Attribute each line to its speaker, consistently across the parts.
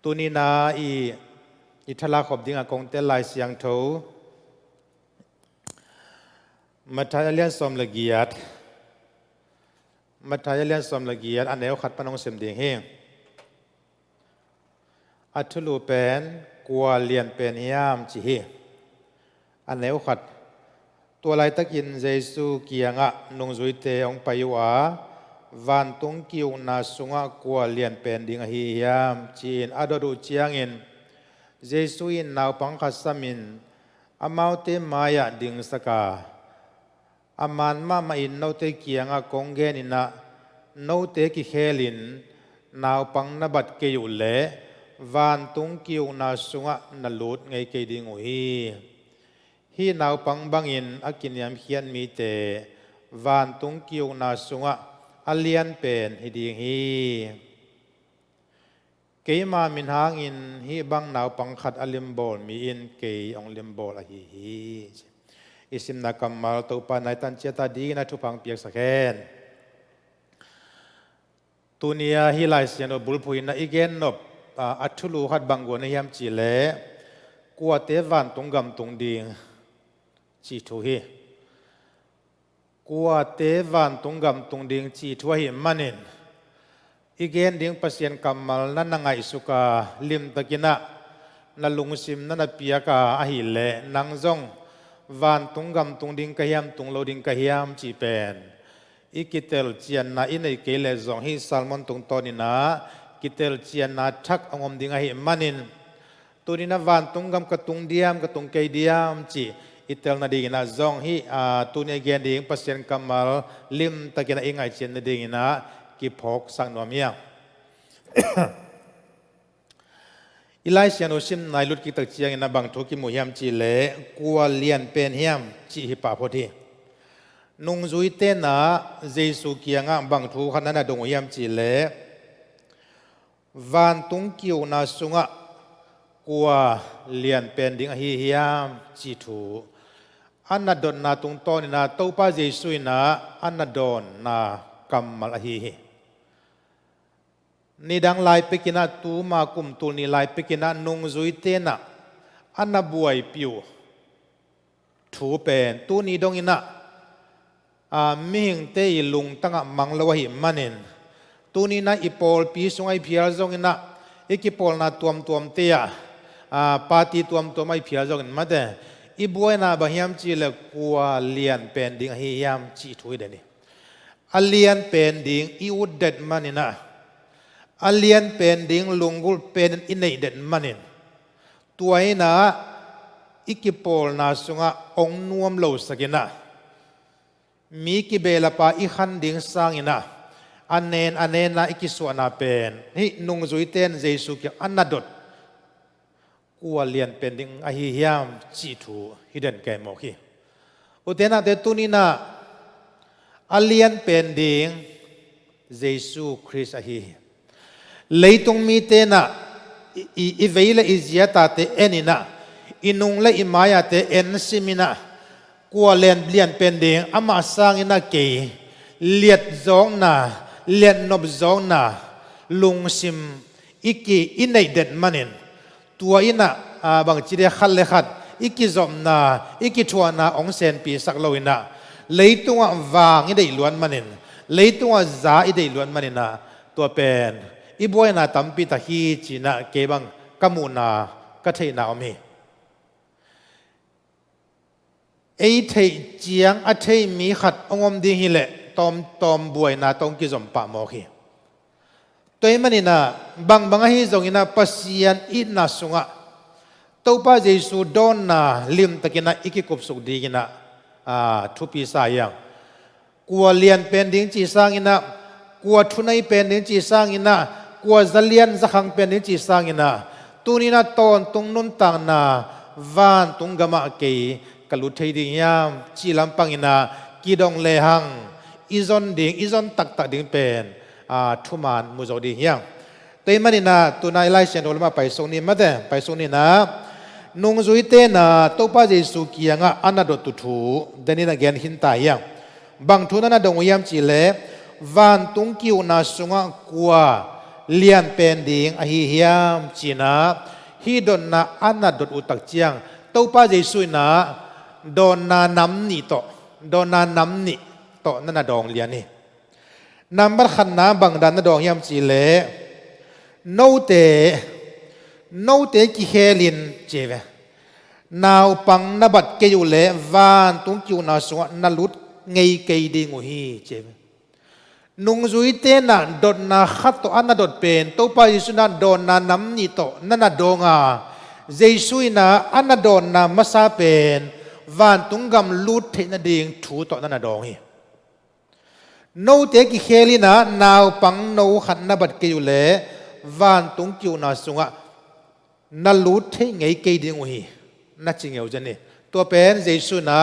Speaker 1: ตุนีนาอิทลาขบดิ้งกงเตลายเสียงทูมัทายเลียนสมละเกียดมัทายเลียนสมละเกียดอันเดียวขัดปนองเสมดิ่งเฮงอัทลูเป็นกัวเลียนเป็นยามจีเฮอันเดียวขัดตัวลายตะกินเยซูเกียงะนงจุยเตองไปวะวันตงกิวนาสุงะกัวเลียนเป็นดิ่งฮิยามจีนอดดูเจียงอินเยซูอินนาวปังคัสมินอามาวเตมายะดิ่งสกาอามันมาอินโนเตเกียงกงเกนินะโนเตกิเคลินนาวปังนบัดเกยุเลวันตุงกิวนาสุงะนลุดไงเกดิงอุฮีนาวปังบังอินอากินยามเขียนมีเตวันตุงกิวนาสุงะอเลียนเป็นฮิดิงฮีเกยมามินหางอินฮีบังนาวปังขัดอลิมโบลมีอินเกยองลิมโบลอฮีอิสิมนักมาลตุปานายตันเจตาดีนะทุพังเปียกสแกนตุนียฮิไลเซียนบุลพุยนะอีเกนนบอัตุลูฮัดบังกวนยามจีเลกัวเตวันตุงกำตุงดิงจีทุฮีกัวเตวันตุงกำตุงดิงจีทุฮีมันินอีเกนดิงปัสยันกัมมัลนั่นนังไอสุกาลิมตะกินะนัลุงซิมนั่นเปียกาอหิเลนังซงวันตุงกำตุงดิงกะยามตุงโลดิงกะยามจีเป็นอีกิเตลเจียนนาอินไอเกเลซองฮิซัลมอนตุงตอนินากิเตลเจียนนาทักองอมดิงไอมันินตัวนี้นะวันตุงกำกะตุงเดียมกะตุงเกยเดียมจีอิเตลนาดิงนะซองฮิตัวนี้เกนดิงปัสยันกัมมัลลิมตะกินะอิงไอเจียนนาดิงนะกิพกสังนวมยังอิไลเซียนโอซิมนายลุดกิตักเจียงนะบางทุกิมุยามจีเลกัวเลียนเป็นยามจีฮิปาพอดีนุงจุยเตนะเจสุเกียงะบางทุขันนั้นดงยามจีเลวันตุงกิวนาสุงะกัวเลียนเป็นดิ่งฮิยามจีทูอันนัดดอนนาตุงตอนินาตัวป้าเจสุยนะอันนัดดอนนากัมมัลฮินี่ดังลายไปกินะตูมากุมตูนี่ลายไปกินะนุงจุยเตนะอันนับวยปิวถูเป็นตูนี่ดงอินะมิงเตยลุงตั้งมังละวะหิมันเองตูนี่นะอีพอลปีสงไอเพียร์จงอินะอีกิพอลนะตัวมเตียปาตีตัวมไอเพียร์จงอินมาเดอีบัวนะบะฮิมจีเลกัวเลียนเป็นดิ่งฮิยามจีถุยเดนี่อเลียนเป็นดิ่งอีอุดเด็ดมันนี่นะอเลียนเป็นดิ่งลุงกุลเป็นอินเนเด็ดมันนี่ตัวนี้นะอีกิพอลนะสุงะองนวมโลสกินะมีกิเบลปาอีขันดิ่งสังอินะอันเนนะอีกิสวนาเป็นนี่นุงจุยเตนเจสุกิอันนัดดกัวเลียนเป็นดิ่งอหิยามจีทูฮิเดนแกมอกีอุเทนะเตตุนีนะอเลียนเป็นดิ่งเจสุคริสต์อหิเลยตรงมีเตนะอีเวลอิจิยาตาเตเอนินะอินุงและอิมายาเตเอ็นซิมินะกัวเลียนเป็นดิ่งอามาสังอินะเกเลียดจงนะเลียนนบจงนะลุงซิมอีกีอินในเด็ดมันเองตัวอินะบางทีเดียขัดเลยขัดอีกีจอมนาอีกีทัวนาองเซนปีสักโลอินะเลยตัววางอิได้ล้วนมันเองเลยตัวจ่าอิได้ล้วนมันเองนะตัวเป็นอีบัวนาตั้มปีตาฮีจีนะเก็บังกามูนาก็เทนาอมีไอ้เทเจียงอัเทมีขัดองมดีฮิเลตอมบวยนาตองกิจมปะโมกีตัวมันนี่นะบางฮิจงอินะปัสยันอินาสุงะตัวป้าเจสุดอนนาลิมตะกินะอิกิกบสุกดีกินะทุปีสายังกัวเลียนเป็นดิ้งจีสังอินะกัวทุนัยเป็นดิ้งจีสังอินะกัวจะเลียนจะขังเป็นดิ้งจีสังอินะตัวนี้นะตอนตรงนุนต่างนาวานตรงกามะเกยกลุเทดิ้งยามจีลำปังอินะกีดองเลหังอีซอนดิ่งอีซอนตักดิ่งเป็นทุมานมุจดีอย่างตัวมันนี่นะตัวนายไล่เชนโดลมาไปส่งนี่มาเดไปส่งนี่นะนุงจุยเตนะตัวป้าเจสุกียงอันนั้นดตุทูเดนี่นะแกนหินตายยังบางทุนนั้นดงยามจีเลวันตุงกิวนาสุงะกัว เลียนเป็นดิ่งอหิเฮียมจีน่าฮีดอนนาอันนาดอุตักเจียงตัวป้าเจสุยนาโดนนานำนี่โตโดนนานำนี่โตนั่นน่ะดองเลียนนี่นำบัดขันน้ำบางดันน่ะดองยามจีเล่โนเตกิเฮลินเจเวนาวปังนบัดเกยุเล่วานตุงกิวนาสวนาลุดไงเกยดิงุฮีเจเวนุงจุยเตนะดดนาขัดโตอันนาดดเป็นตัวป้าเยซูนาโดนนานำนี่โตนั่นน่ะดองเจสุยนาอันนาโดนนามาซาเป็นวานตุงกำลุดเทนดิ่งถูโตนั่นน่ะดองฮีโนเตกิเฮลินะนาวปังโนขันนบัดเกยุเล่วานตุงกิวนาสวนาลุดเทไงเกยดิงุฮีนัดจริงเอาจันนี่ตัวเป็นเจสุนา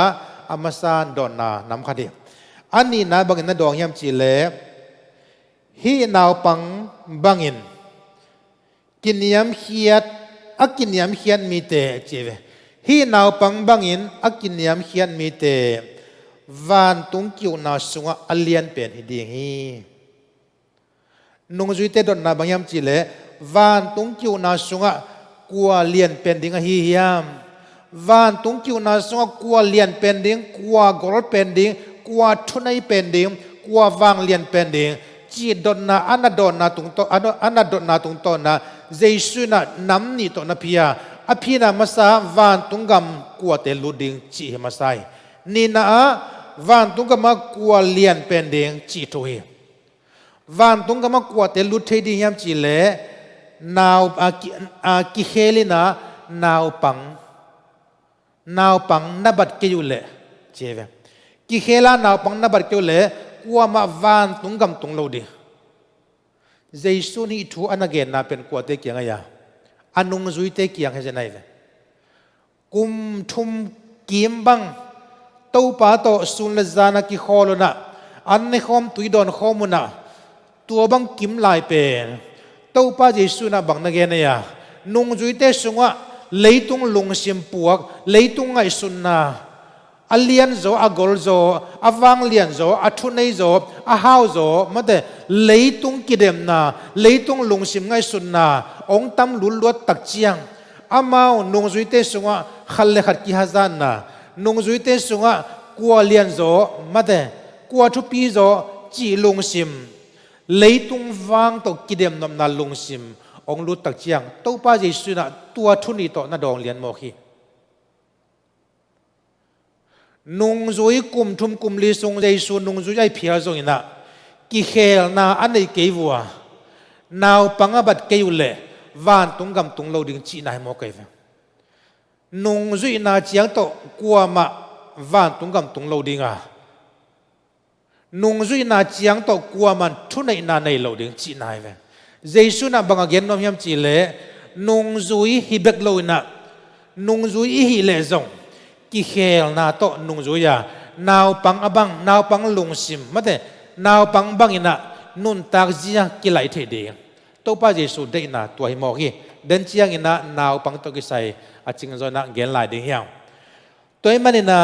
Speaker 1: อามาซานดอนนานำคดีอันนี้นะบางอินนะดองยามจีเล่ฮีนาวปังบางอินกินยามเขียดอักกินยามเขียดมีเตเจเวฮีนาวปังบางอินอักกินยามเขียดมีเตวานตุงกิวนาสุงะอเลียนเป็นฮิดีฮีนุงจุยเตดอนนาบางยามจีเล่วานตุงกิวนาสุงะกัวเลียนเป็นดิ่งฮียามวานตุงกิวนาสงกัวเลียนเป็นดิ่งกัวกรดเป็นดิ่งกัวทุนัยเป็นดิ่งกัววางเลียนเป็นดิ่งจีดอนนาอันนาดอนนาตุงโตอันนาดอนนาตุงโตนะเจสุนะน้ำนี่โตนะพิยาอภินามาสาวานตุงกำกัวเตลุดิ่งจีมาไซนี่นะวานตุงกำมากัวเลียนเป็นดิ่งจีโตเฮวานตุงกำมากัวเตลุเทดิ่งยามจีเล่นาวกิเฮลินะนาวปังนับัดเกยุเล่เจเวกิเฮลานาวปังนับัดเกยุเล่กัวมาวานตุงกำตุงโลดีเจสุนี่ทูอันนั้นเกณฑ์น่าเป็นกัวเตกียงไงยาอันนุงจุยเตกียงให้เจนไงเวกุมทุมกิมบังตัวป้าโตสุนเลจานักิโคลนะอันนี้ขอมตุยดอนขอมุนะตัวบังกิมลายเป็นตัวป้าเจสุนะบังนักเกณฑ์เนี่ยนุงจุยเตสุงะเลยตุงลงสิมปวกเลยตุงไงสุนนะอเลียนโซอากอลโซอวังเลียนโซอทุนไอโซอฮาวโซมาแต่เลยตุงกิเดมนาเลยตุงลงสิมไงสุนนะองตำลุลวดตักเจียงอามาวนงจุยเตสุงะขัดเลขัดกิฮาซานนะนงจุยเตสุงะกัวเลียนโซมาแต่กัวทุปีโซจีลงสิมเลยตุงวังตกกิเดมนำนาลงสิมองลุตักเจียงตัวป้าเจสุนะตัวทุนีโตน่าดองเลียนโมขีนุงจุยกุมทุมกุมลีซุงเจสุนุงจุยไอเพียร์ซงอินะกิเฮลนาอันไหนเกยวัวนาวปังบัดเกยุเล่วานตุงกำตุงโลดิ่งจีนายโมเกยนุงจุยนาเจียงโตกัวมาวานตุงกำตุงโลดิ่งนุงจุยนาเจียงโตกัวมันทุนัยนาในโลดิ่งจีนายเวเจสุนะบังเกนนอมยามจีเล่นุงจุยฮิเบกโลนะนุงจุยฮิเลซงกิเฮลนาโตนุงจุยานาวปังอบังนาวปังลงซิมมาแต่นาวปังบังอินะนุนตากจียกิไลเทเดียตัวป้าเจสุได้นะตัวหิมอกีเดินเจียงอินะนาวปังตัวกิไซอาจิงจอนะเกนไลดิ่งยังตัวมันอินะ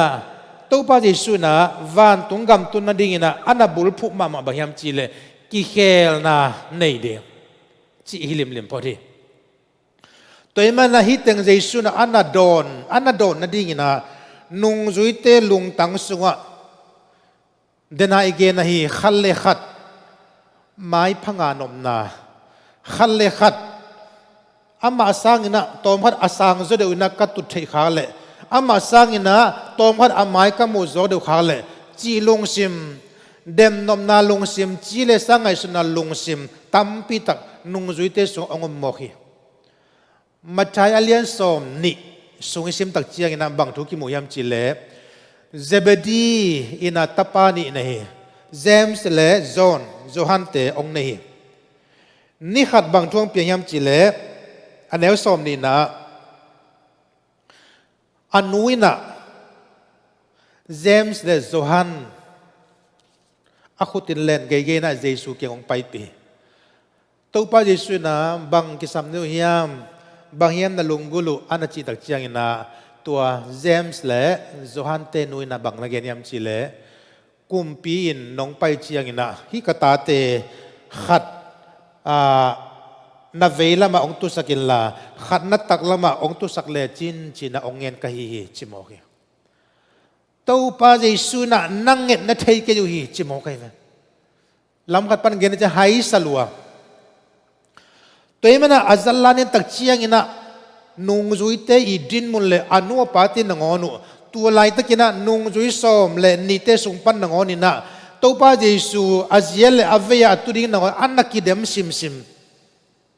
Speaker 1: ตัวป้าเจสุนะวันตุงกำตุนนาดิ่งอินะอันนับบุลพุมาบังยามจีเล่กิเฮลนาเนยเดียจีฮิลิมพอดีตัวมันนะฮิตเงเจสุนะอันนาโดนนาดิ่งอินะนุงจุยเตลุงตังสุงะเดน่าอีเกนะฮีขัดเลขัดไม้พังานอมนาขัดเลขัดอามาสร้างอินะตอมพัดอาสางจะเดือนักกัตุเทขาเลอามาสร้างอินะตอมพัดอาไม้กมูจะเดือขาเลจีลงซิมเดมนอมนาลงซิมจีเลสังไงสุนาลงซิมตัมปีตักนุงจุยเตสุงองมโมขีมาใช้อเลียนสมนี่สุงซิมตักเจียงอินะบังทุกิมุยามจีเลเซเบดีอินะตาปานีนะฮีเจมส์เลจอนโจฮันเตองนะฮีนี่ขัดบังทวงเปียงยามจีเลอันเนวสมนี่นะอันนู้นนะเจมส์เลโจฮันอาคุตินเลนเกย์นะเจสุเกียงองไปปีตัวป้าเจสุนะบังกิสามเนียยามบางยามนั่งลงกุลุอันนั้นจีตักเจียงอินะตัวเจมส์เล่โจฮันเตนุยนะบังนักเรียนยามจีเล่กุมปีนน้องไปเจียงอินะฮิกตาเตขัด na veila ma ong tu sakin la khat na tak lama ong tu sak le chin china ong ngen ka hi chimo hi to pa jesu na nanget na thei ke ju hi chimo kai ve lam khat pan gen cha hai salua toy mana azalla ne tak chiang ina nung zui te I din mun le anu pa ti na ngonu tu lai ta kina nung zui som le ni te sung pan na ngoni na to pa jesu aziel le aveya tu ding na anaki dem sim sim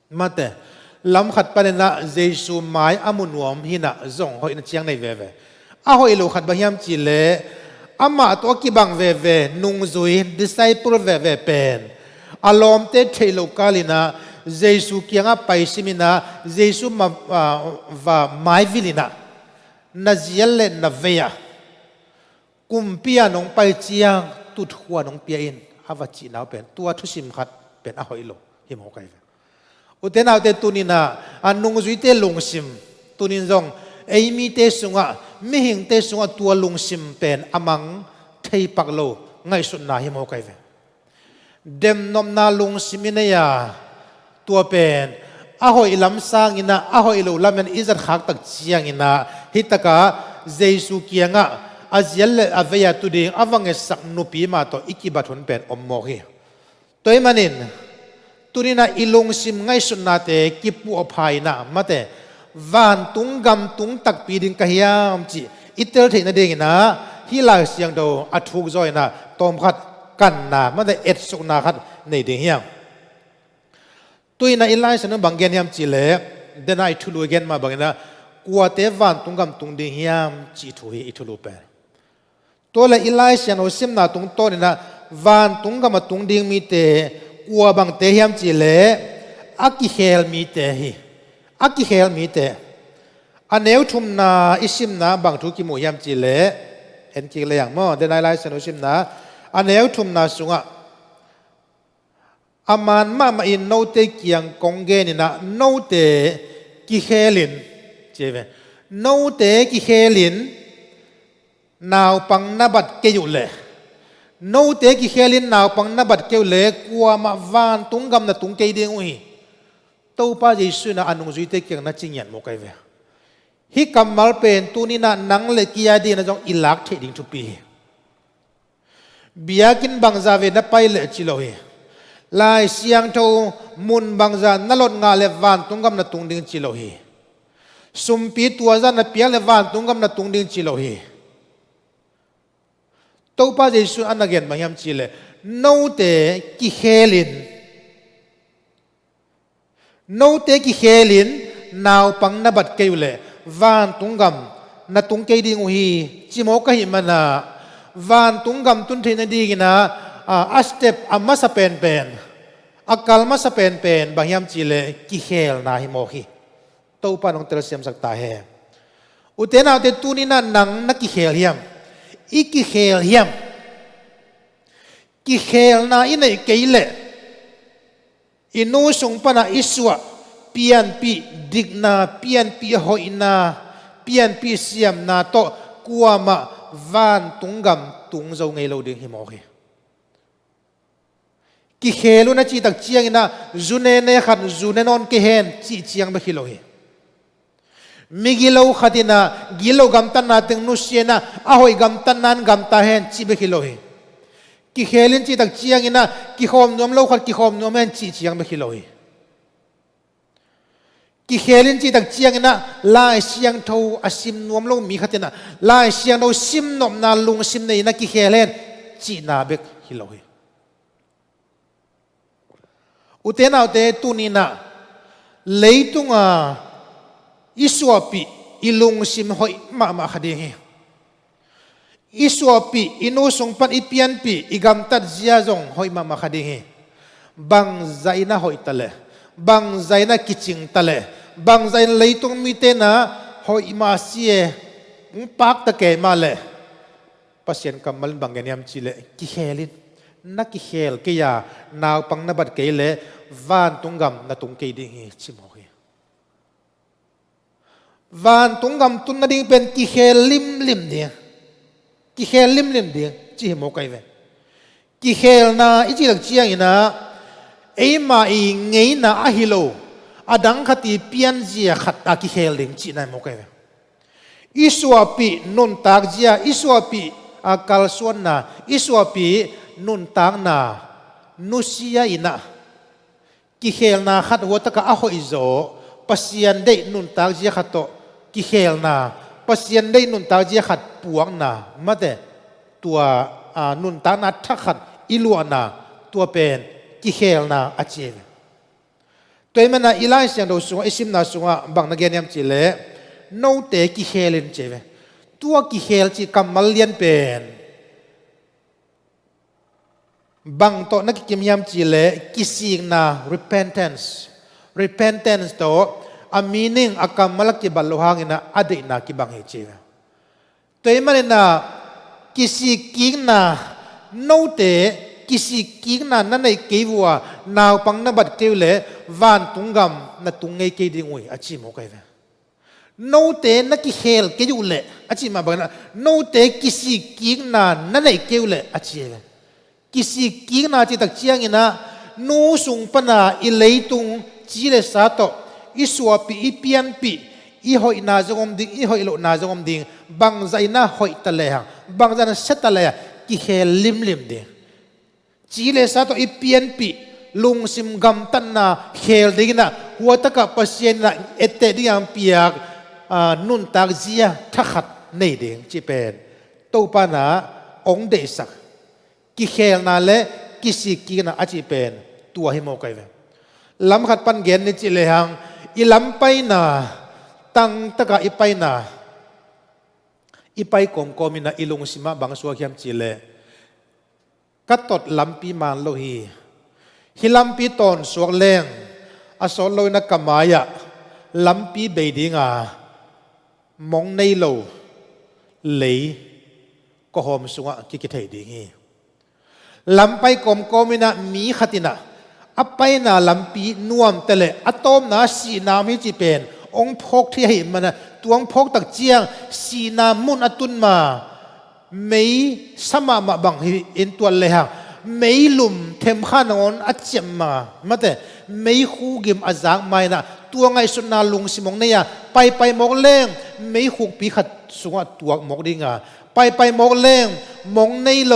Speaker 1: mate lam khat pan na jesu mai amunuam hina zong hoi na chiang nei ve ve a hoi lo khat ba hiam chi le ama to ki bang ve ve nung zui disciple ve ve pen alom te thelo kalina jesu kianga paisimina jesu ma va mai vilina na zielle na veya kumpia nong pai chiang tu thua nong pia in hawa chi naw pen tua thu sim khat pen a hoi lo hi mo kai uten autte tunina anung zui te lungsim tunin zong eimi te sunga mi hing te sunga tua lungsim pen amang thei paklo ngai sun na hi mo kai ve dem nom na lungsimina ya tua pen ahoi lam sang ina ahoi lo lamen izat khak tak chiang ina hitaka jesu kianga aziel aveya tuding awange sak nupi ma to ikibathun pen ommo hi toy manin turina ilung sim ngai sunna te kipu ophai na mate van tunggam tung tak pi ding kahiam chi itel theina ding na hi la siang do athuk zoi na tom khat kan na mate et suk na khat nei ding hiam tuina ilai san banggen hiam chi le denai thulu gen ma bangena kwa te van tunggam tung ding hiam chi thu hi ithulu pe to la ilai sian o sim na tung to ni na van tunggam tung ding mi te kwa bang te hiam chi le aki hel mi te hi aki hel mi te aneu thum na isim na bang thu ki mu hiam chi le en ki le yang mo denai lai san o sim na aneu thum na sunga aman ma in no te kiang kong ge ni na no te ki helin cheve no te ki helin naw pang na bat ke yu le no te ki helin naw pang na bat ke le kwa ma van tunggam na tung ke ding ui to pa jesu na anung zui te kiang na chingyan mo kai ve hi kamal pen tu ni na nang le kia di na jong ilak the ding tu pi biakin bangza ve na pai le chi lo hi lai siang tho mun bangza nalot nga le van tunggam na tung ding chi lo hi sumpi tua za na pia le van tunggam na tung ding chi lo hi to pa jesu anagen mayam chi le no te ki helin no te ki helin naw pang na bat ke le van tunggam na tung ke ding hi chi mo ka hi mana van tunggam tun theina ding na a step amma sa pen pen akal ma sa pen pen bahiam chile ki hel na hi mo hi to pa nong tel siam sak ta he uten autte tunina nang na ki hel hiam iki hel hiam ki hel na inei keile inu sung pana iswa pian pi digna pian pi hoina pian pi siam na to kuama van tunggam tung zo ngei lo ding hi mo hi ki khelu na chi tak chiang ina zune ne khat zune non ke hen chi chiang ba khilo hi migilo khatina gilo gam tan na teng nu siena a hoi gam tan nan gam ta hen chi ba khilo hi ki khelin chi tak chiang ina ki khom nom lo khat ki khom nom hen chi chiang ba khilo hi ki khelin chi tak chiang ina lai siang tho asim nom lo mi khatina lai siang no sim nom na lung sim nei na ki khelen chi na bek khilo hi uten autte tunina leitunga iswapi ilung sim hoi ma khade hi iswapi inu sungpan ipian pi igam tat zia zong hoi ma khade hi bang zaina hoi tale bang zaina kiching tale bang zain leitung mi te na hoi ma sie pak ta ke ma le pasien kamal bangeniam chile ki helin na ki hel ke ya naw pang na bat ke le van tunggam na tung ke ding hi chimo hi van tunggam tun na ding pen ki hel lim lim dia ki hel lim lim dia chi mo kai ve ki hel na ichi lak chiang ina e ma i ngei na a hilo อดังคติเปียนเจียขัดตากิเฮลลิงจีนายโมกเออิสวาปีนุนตากเจียอิสวาปีอากาลส่วนนาอิสวาปีนุนตากนานุสียอินะกิเฮลนาขัดวัตกะอาโฮอิโซปัสยันได้นุนตากเจียขัดโตกิเฮลนาปัสยันได้นุนตากเจียขัดปวงนามาแต่ตัวนุนตากนาทักขัดอิลวนาตัวเป็นกิเฮลนาอาเจนตัวมันน่ะอีไลเซียนเราสุงอิสิมนาสุงบางนักเรียนยามจิเลโนเตกิเฮลินเจเวตัวกิเฮลจีกัมมัลเลียนเป็นบางตัวนักกิมยามจิเลกิสิงนา repentance ตัวอามีนิงอากัมมัลกิบัลโลหางินะอดีนากิบังเฮเจเวตัวมันน่ะกิสิกิงนาโนเตกิสิกิงนานั่นในเกี่ยวานาวปังนบัดเกี่ยวเลวันตุงกำนั่นตุงเงยเกี่ยวงวยอาชีพโมกัยเวโนเตนักกิเฮลเกี่ยวเลอาชีพมาบังนะโนเตกิสิกิงนานั่นในเกี่ยวเลอาชีพกิสิกิงนาจิตักเชียงอินะนูสุงปนาอิเลตุงจีเลสาโตอิสวาปีอิเปียนปีอีหอยนาจงอมดิงอีหอยโลนาจงอมดิงบางใจน่าหอยตะเลหังบางใจน่าเสตะเลหังกิเฮลลิมดิงจีเลสาโตอิเปียนปีลุงซิมกัมตันนาเฮลดิงนะหัวตะกับปัสเยนนะเอเตดิยังเปียกนุนตากเจียทักขัดในเดิงจีเป็นตัวปานาองเดสักกิเฮลนาเลกิสิกินะอาจีเป็นตัวหิโมกัยเวลำขัดปันเกนในจีเลหังอีลำไปนาตั้งตะกะอีไปนาอีไปกมกมินะอีลุงซิมาบางสัวเขียมจีเลกัดตดลำปีมันโลหีฮิลำปีตอนสวกแรงอสอนโลนักกมายะลำปีเบดิงามองในโลเลยก็หอมสวะกิกิเทดิงีลำไปกมกมินะมีขตินะอไปนาลำปีนวมแต่เลยอะตอมนาสีน้ำให้จีเป็นองพกที่ให้มันตัวองพกตักเจียงสีน้ำมุนอตุนมาไม่สมามาบังเห็นตัวเลยฮะไม่ลุมเทมข้านอนอัจฉริยะมาแต่ไม่คู่กิมอาจางไม่นะตัวไงสุนาลุงสิมองเนี่ยไปมองเล่งไม่คู่ปีขัดสุงตัวมองดิ่งไปมองเล่งมองในโล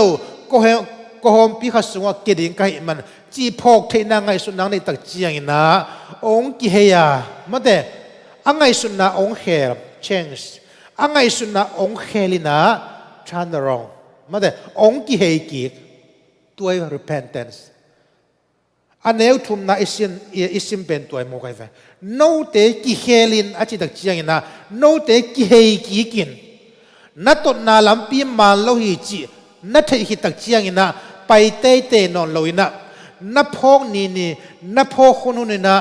Speaker 1: ก็หอมปีขัดสุงเกดิ่งกันมันจีพกเทนางไงสุนังในตักเจียงนะองกิเฮียมาแต่อังไงสุนาองเฮล change อังไงสุนาองเฮลินะturn around มาแต่องกิเฮกิตัว repentance อันนี้ทุ่มนะอิสิมเป็นตัวโมกัยเฟโนเตกิเฮลินอาจิตักเจียงนะโนเตกิเฮกิกินนัตนาลำปีมันโลหิจีนัทหิตักเจียงนะไปเตนอนโลหินะนับพกนี่นับพกคนนู้นนะ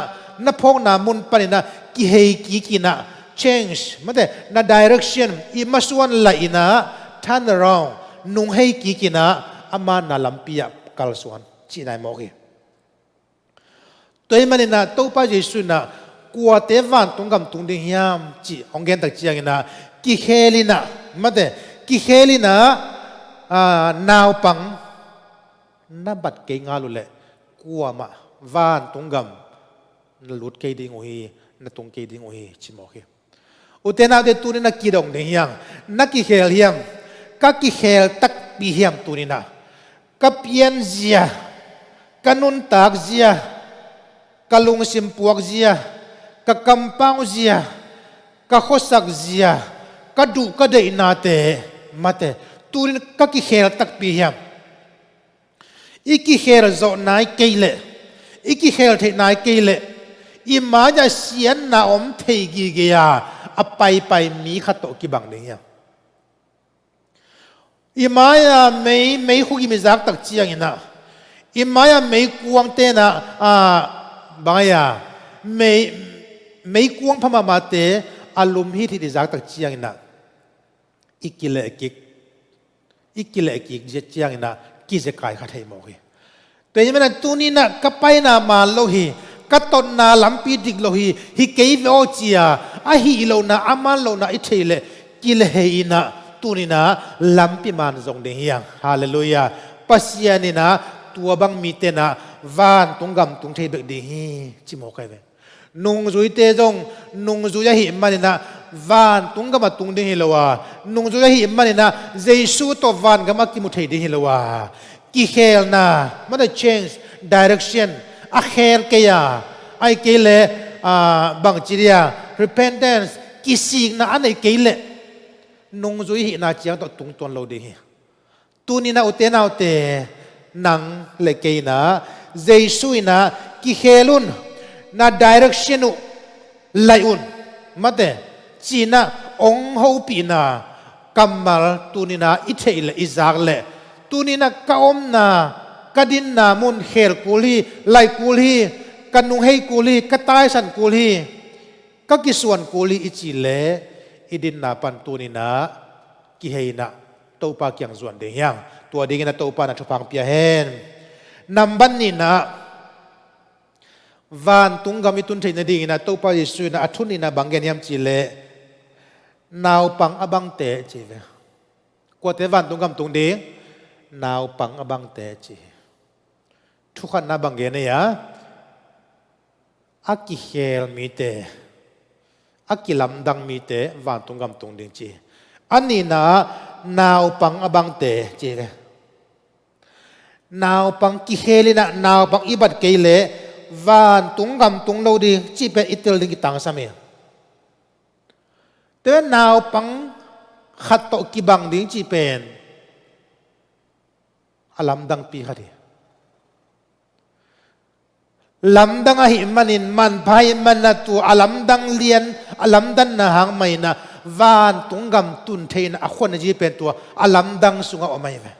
Speaker 1: นับพกนามุนปนินะกิเฮกิกินะ change มาแต่นา direction อิมาส่วนละอินะ turn around นุ่งเฮกิกินะอามานาลำปียกัลส่วนจีนายโมกีตัวมันนะตัวป้าเยซูนะกัวเทวันตรงกับตรงดิ่งยามจีองเกนตักเจียงนะกิเฮลินะมาแต่กิเฮลินะนาวปังนับบัดเกงาลุเลยกัวมาวันตรงกับนลุดเกดิงโอฮีนตรงเกดิงโอฮีชิโมกีอุเทนาเดตุนี่นักกีดงดิ่งยามนักกิเฮลยามกักกิเฮลตักปียามตุนี่นะกับเพียนเจียกันุนตากเจียกลุงสิมปวกเจียกกำปังเจียกข้อสักเจียกดูกเดนาเตมาเตตูนกักกิเฮลตักปียามอีกิเฮลโจนายเกลอีกิเฮลเทนายเกลอีมาจะเสียนนาอมเทกีเกียอไปมีขัดโตกิบังเนี่ยอีมายาไม่คุกิมิจักตักเจียงนะอีมายาไม่กวงเตนะบางอย่างไม่กวงพม่ามาเตอารมณ์ที่ที่จักตักเจียงนะอีกิเลกิเจียงนะกิจกายขัดให้หมอกแต่ยังไม่นั้นตัวนี้นะก็ไปนามาโลหีก็ตนนาลำปีดิกโลหีฮิเกยโอเจียอะฮิโลนาอามันโลนาอิเทเลกิเลหินะตัวนี้นะลำปีมันทรงเดียงฮาเลลูยาปัสยานี่นะตัวบังมีเตนะวานตรงกำตรงเทเบกดีจิโมกัยเว nung zui te jong nung zui ya hi manina van tung gama tung ding hilowa nung zui ya hi manina Jesu to van gama ki mu thei ding hilowa ki khel na mada change direction a khel ke ya ai ke le bang chiria repentance ki sing na anai ke le nung zui hi na chiang to tung ton lo ding hi tu ni na ute na ute nang le ke na Jesu ina ki khelun na direction u laiun mate china ong ho pi na kamal tunina ithei le izak le tunina kaom na kadin na mun khel kuli lai kuli kanung hei kuli katai san kuli ka kiswan kuli ichi le idin na pan tunina ki hei na topa kyang zuan de yang tua ding na topa na thupang pia hen namban ni na van tung gami tun thei na ding na topa Yesu na athun ina bangen yam chi le naw pang abang te chi ve ko te van tung gam tung ding naw pang abang te chi thu khan na bangen ya aki hel mi te aki lam dang mi te van tung gam tung ding chi ani na naw pang abang te chi ve naw pang ki helina naw pang ibat ke le van tung gam tung lo ding chi pe itel ding tang sami te naw pang khat to ki bang ding chi pen alam dang pi khadi lam dang a hi manin man phai man na tu alam dang lian alam dan na hang mai na van tung gam tun thein a khon ji pen tu alam dang sunga omai ve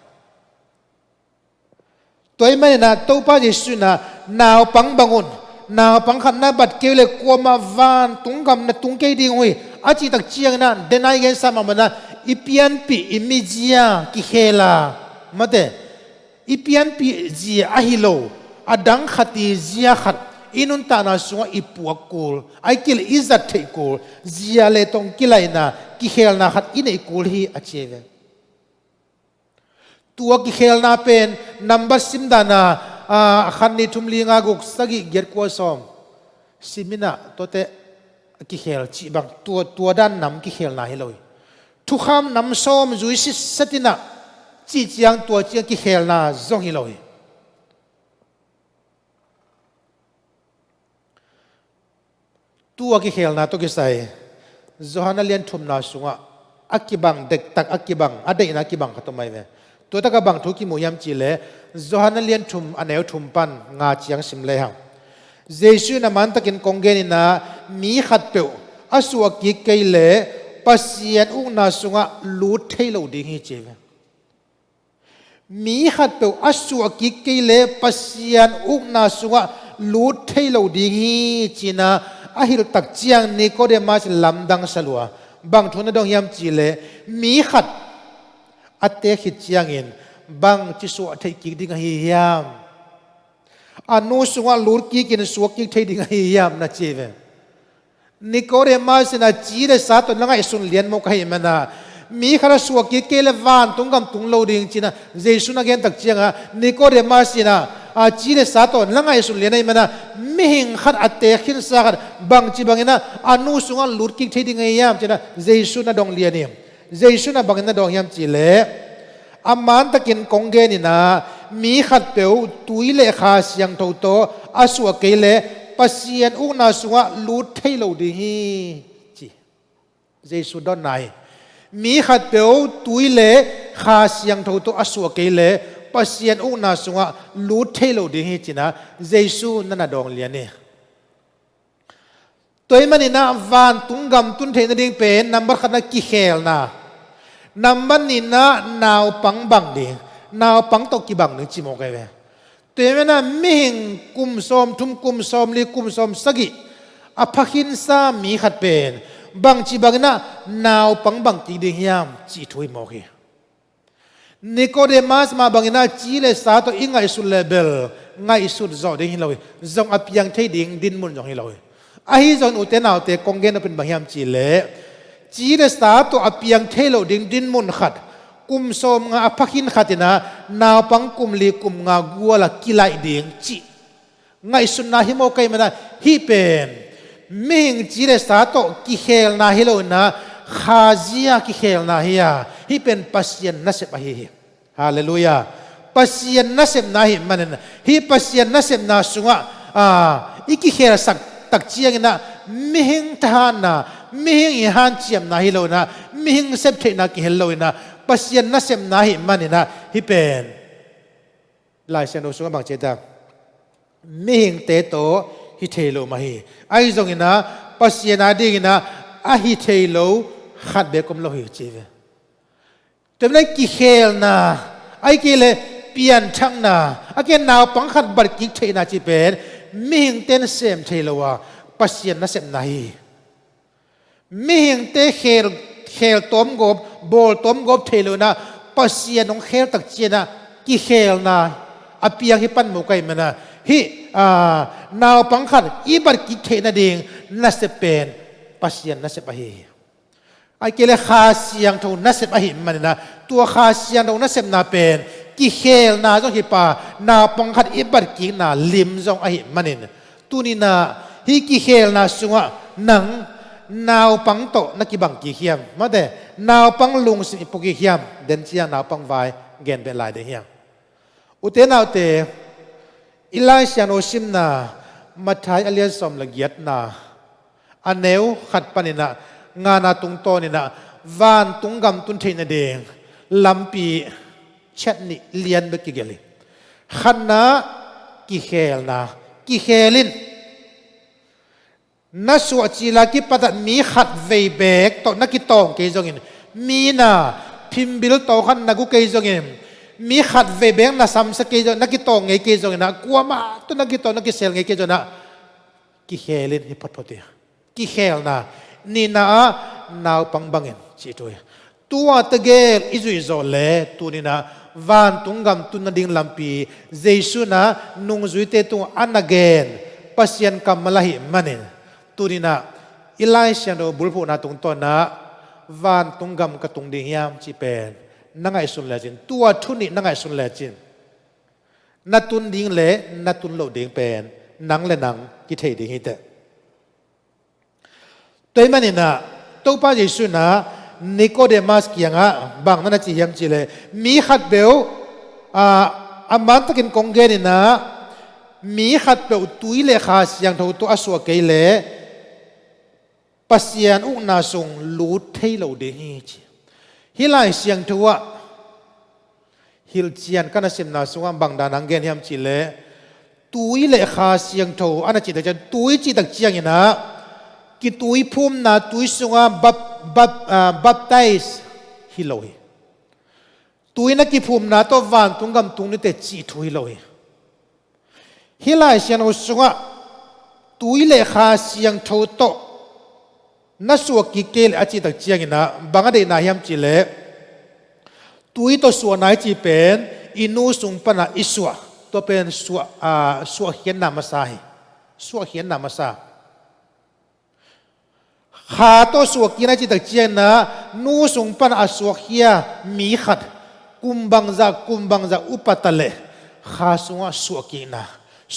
Speaker 1: toy mai na topa Jesu na naw pang bangun naw pang khat na bat kele ko ma van tung gam na tung ke ding hui achi tak chiang na denai gen sama mana ipian pi imijia ki khela mate ipian pi ji ahilo adang khati zia khat inun ta na sunga ipuak kul ai kil izat thei kul zia le tong kilai na ki khel na khat inei kul hi acheve tua ki khel na pen number simdana khan ni thumli nga guk sagi ger ko som simina tote ki khel chi bang tua dan nam ki khel na heloi thu kham nam som zui si satina chi chiang tua chiang ki khel na zong hiloi tua ki khel na to ki sai zohana lian thum na sunga akibang dek tak akibang adai na akibang khatomai veตัวตะกบังทุกิมุยามจีเลจอฮันเลียนทุมอันเอวทุมปันงาเจียงสิมเลยฮะเจสุนามันตะกินกงเกนินะมีขัดเปียวอสวกิเกยเลปัสยันอุนาสุงะลูดเทโลดิฮิเจวมีขัดเปียวอสวกิเกยเลปัสยันอุนาสุงะลูดเทโลดิฮิจีนะอาฮิรตักเจียงนิโคเดมัสลำดังสลัวบางทุนดงยามจีเลมีขัดอัตเตขิดเจียงอินบังจิสวะเทกิกดิงฮิยามอนุสุงะลูดกิกินสวกิกเทดิงฮิยามนะเจเวนิโคเดมัสนะจีเรสาตุนละไงสุนเลียนโมกให้มันนะมีขณะสวกิกเกลวานตุงกำตุงโลดิงจีนะเจสุนักเกนตักเจียงะนิโคเดมัสนะจีเรสาตุนละไงสุนเลียนให้มันนะมิหิงขัดอัตเตขินสาขัดบังจีบังนะอนุสุงะลูดกิกเทดิงฮิยามจีนะเจสุนะดงเลียนเนี่ยเจสุนะบังนะดองยามจีเลอามันตะกินกงเกนินะมีขัดเปียวตุยเลขาเสียงโตโตอาสวกเกเลปัสยันอุนาสวะลูดเทโลดีฮีจีเจสุดอนไหนมีขัดเปียวตุยเลขาเสียงโตโตอาสวกเกเลปัสยันอุนาสวะลูดเทโลดีฮีจีนะเจสุนั่นน่ะดองเลียนเนี่ยตัวมันนี่นะวันตุงกำตุนเทนดิ่งเป็นนับบัตรขนาดกี่เฮลนะนับบัตรนี่นะนาวปังบังดิ่งนาวปังตกกี่บังหนึ่งจิโมกเอเวตัวมันนะมิหิงกุมซอมทุมกุมซอมลีกุมซอมสกิอภักินซามีขัดเป็นบังจิบังนะนาวปังบังตีดิ่งยามจีถุยโมกีนิโคเดมัสมาบังนะจีเลสาตัวอิงไงสุดเลเบลไงสุดจอดิ่งฮิโลยจงอภิยังเทดิ่งดินมุนจงฮิโลยอาฮิจอนอุเทนเอาเตกงเกนเป็นบางยามจีเลจีเรสาตัวอภิยังเทโลดิงดินมุนขัดกุมสมงาอภักินขัดนะนาวปังกุมลีกุมงากัวละกิไลดิงจีไงสุนนะฮิโมกัยมันนะฮิเป็น มิงจีเลสาโตกิเฮลนาฮิโลนะคาซียกิเฮลนาฮิยาฮิเป็นปัสยันนัสบะฮิฮาเลลูยาปัสยันนัสบนาฮิมันนะฮิปัสยันนัสบนาสุงะอีกิเฮลสักตักเจียงนะมิหิงทหารนะมิหิงอิฮันเจียมนาฮิโลนะมิหิงเซปเทนากิเฮลโลนะปัสยันนัสบนาฮิมันนะฮิเป็นลายเชนโอสุงะบางเจดามิหิงเตโตฮิเทโลมาฮีไอซงอินะปัสยานาดีกินะอะฮิเทโลขัดเบกุมโลฮิจีเวแต่ไม่กิเฮลนะไอเกเลเปลี่ยนทั้งนะอาเกนาวปังขัดบัดกิเทนาจีเป็นมิหิงเตนเซมเทโลวะปัสยานาเซมนาฮีมิหิงเตเฮลต้มกบบอลต้มกบเทโลนะปัสยานงเฮลตักเจนะกิเฮลนะอภิยังฮิปันมุกัยมันนะฮินาวปังขัดอีบัดกิเทนาดิงนัสเป็นปัสยันนัสบะฮีไอเกลคาเซียงทูนัสบะฮีมันนะตัวคาเซียงทูนัสบนาเป็นกิเฮลนาจงฮิปานาวปังขัดอีบัดกินาลิมจงไอฮิมันนี่ตุนินาฮิกิเฮลนาสุงะนังนาวปังโตนักกิบังกิเฮียมมาเดนาวปังลุงสิปุกิเฮียมเดนเชียนาวปังไวเกนเป็นลายเดียงอุเทนาวเตอิลายเซียนโอชิมนามาทายอเลียสอมละเกียดนาอันเนวขัดปนินะงานาตุงโตนี่นะวานตุงกำตุนเทนเดงลำปีเช็ดนี่เลียนเบกิเกลิขันนะกิเฮลนะกิเฮลินนัสวจิลากิปัตมีขัดเวเบกตนักกิตองเกยจงอินมีนาพิมบิลโตขันนักุเกยจงอินมีขัดเวเบงนะซัมสเกจนักกิตองเงยเกจงนะกลัวมาตุนักกิตองนักกิเซลเงยเกจนะกิเฮลินฮิปพอดีกิเฮลนะนี่นะนาวปังบังเงินจีตัวตัวตะเกลอิจุอิโซเลตัวนี่นะวันตุงกำตุนนดิ่งลำปีเจสุนะนุ่งจุยเตตุงอันนักเกนปัสยันกัมมาลาหิมันนี่ตัวนี่นะอิไลเชียนโดบุลพูนาตุงต้นนะวันตุงกำกตุงดิ่งยามจีเป็นนังไงสุนเลจินตัวทุนนี่นังไงสุนเลจินนัตุนดิ่งเลนัตุนโลดิ่งเป็นนังเลนังกิเทดิ่งฮิตตัวมันนี่นะตัวป้าเยซูนะนิโคเดมัสกี้ยังอ่ะบางนั่นจียังจีเลยมีขัดเบลอามันตะกินกงเกนี่นะมีขัดเบลตุยเลขาสยังทูตัวอสวกเกเลปัสยานอุนาสงลูดเทโลเดฮิจฮิลายเสียงทัวฮิลเจียนกันนะเสมนาสงบางดานังเกนยามจีเลตุยเลขาเสียงทูอันนั้นจีแต่จะตุยจีตักเจียงนะกิตุยพุ่มนาตุยสงบับไตส์ฮิโลยตุยนักกิพุ่มนาตัววันตุงกำตุงนี่แต่จีตุยโลยฮิลายเสียงอุสงะตุยเลขาเสียงทูโตนัสวกิเกลอาจีตักเจียงนะบางอดีตนายามจีเลตุยตัวส่วนไหนจีเป็นอินูสุงปนาอิสวะตัวเป็นสวะเขียนนามาซาสวะเขียนนามาซาขาตัวสวกินอาจิตเจียนนะนูสุงปันอสวกเฮียมีขัดกุมบังจากอุปตะเลขาสวงสวกินะ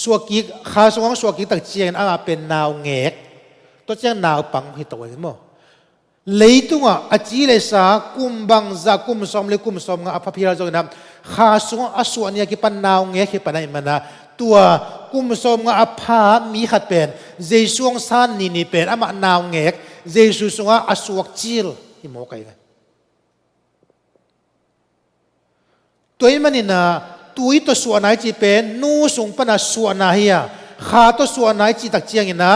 Speaker 1: สวกิขาสวงสวกิตักเจียนอาเป็นนาวเงกตัวเจียนนาวปังให้ตัวเองมั้งเลยตัวอาจีเลสากุมบังจากกุมสมเลกุมสมงาพระพิราจงนะขาสวงอสวเนี่ยกิปันนาวเงกกิปันไหนมันนะตัวกุมสมงาพามีขัดเป็นเจสวงซานนี่เป็นอามานาวเงกเจสุสงะอสวกจิลที่โมกัยเลยตัวมันนี่นะตัวตัวส่วนไหนจีเป็นนูสงปนัสส่วนไหนอ่ะขาตัวส่วนไหนจีตักเจียงนะ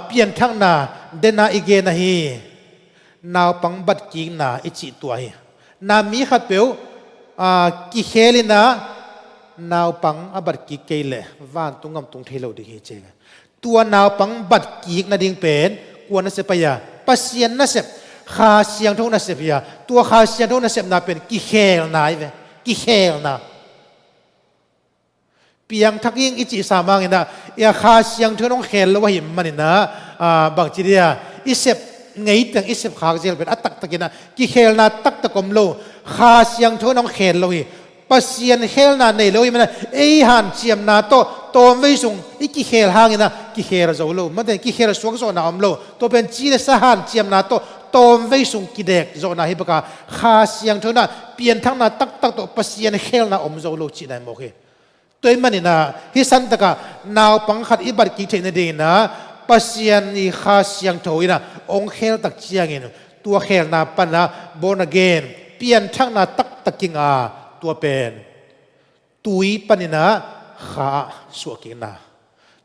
Speaker 1: เปลี่ยนทั้งนาเดนาอีเกนะฮีนาวปังบัดกิงนาอิจิตัวฮีนามีขัดเปลวกิเฮลินะนาวปังอบัดกิเกลเลวันตุงกำตุงเทโลดิเฮเจงตัวนาวปังบัดกิกนาดิงเป็นกวนนัสเปียปัสยันนัสเปขาเสียงทุกนัสเปียตัวขาเสียงทุกนัสเปน่าเป็นกิเฮลนายเวกิเฮลนะเปียงทักยิ่งอิจิสามังนะอย่าขาเสียงทุกน้องเฮลแล้วว่าหิมมันนะบางทีเดียอิเซปไงแต่อิเซปขาเจลเป็นอัตตักตะกินะกิเฮลนะตักตะกมโลขาเสียงทุกน้องเฮลแล้วหิป ปัสยันเฮลนาในโลยมันเอ้หันเจียมนาโตโตไม่ส่งอีกิเฮลหางนะกิเฮลจะโลมันแต่กิเฮลสวงโซนาอมโลตัวเป็นจีเลสหันเจียมนาโตโตไม่ส่งกิเด็กโซนาฮิปกาขาเสียงเท่านั้นเปลี่ยนทั้งนาตักตัวปัสยันเฮลนาอมโซโลจีนายโมเคตัวมันนี่นะฮิสันตะกานาวปังขัดอิบัดกิเทนดีนะปัสยันนี่ขาเสียงโถยนะองเฮลตักเจียงเงินตัวเฮลนาปันนะโบนเกนเปลี่ยนทั้งนาตักกิงอาตัวเป็นตุยปนินะข้าสวกินะ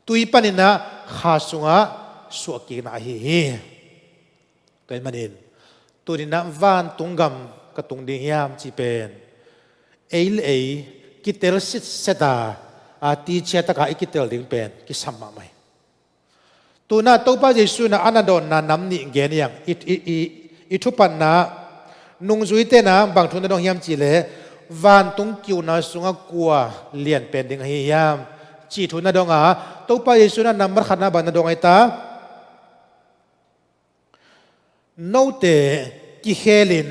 Speaker 1: ตุยปนินะข้าสุงะสวกินะฮีตัวมันเองตัวนี้นะวันตุงกำกับตุงดิ่งยามจีเป็นเอลเอกิเตลสิเสตาตีเชตกาอิกิเตลดิ่งเป็นกิสัมมาไม่ตัวนั้นตัวป้าเจสุนะอันนั้นโดนนะน้ำนี่เงี้ยยังอิทุปันนะนุ่งจุยเตนะบางทุนนั้นดองยามจีเลวันตุงกิวนาสุงกัวเลียนเป็นดิ่งเฮียมจีทุนนาดงตัวไปสุนันนำมาขันนาบันนาดงไอตาโนเตกิเฮลิน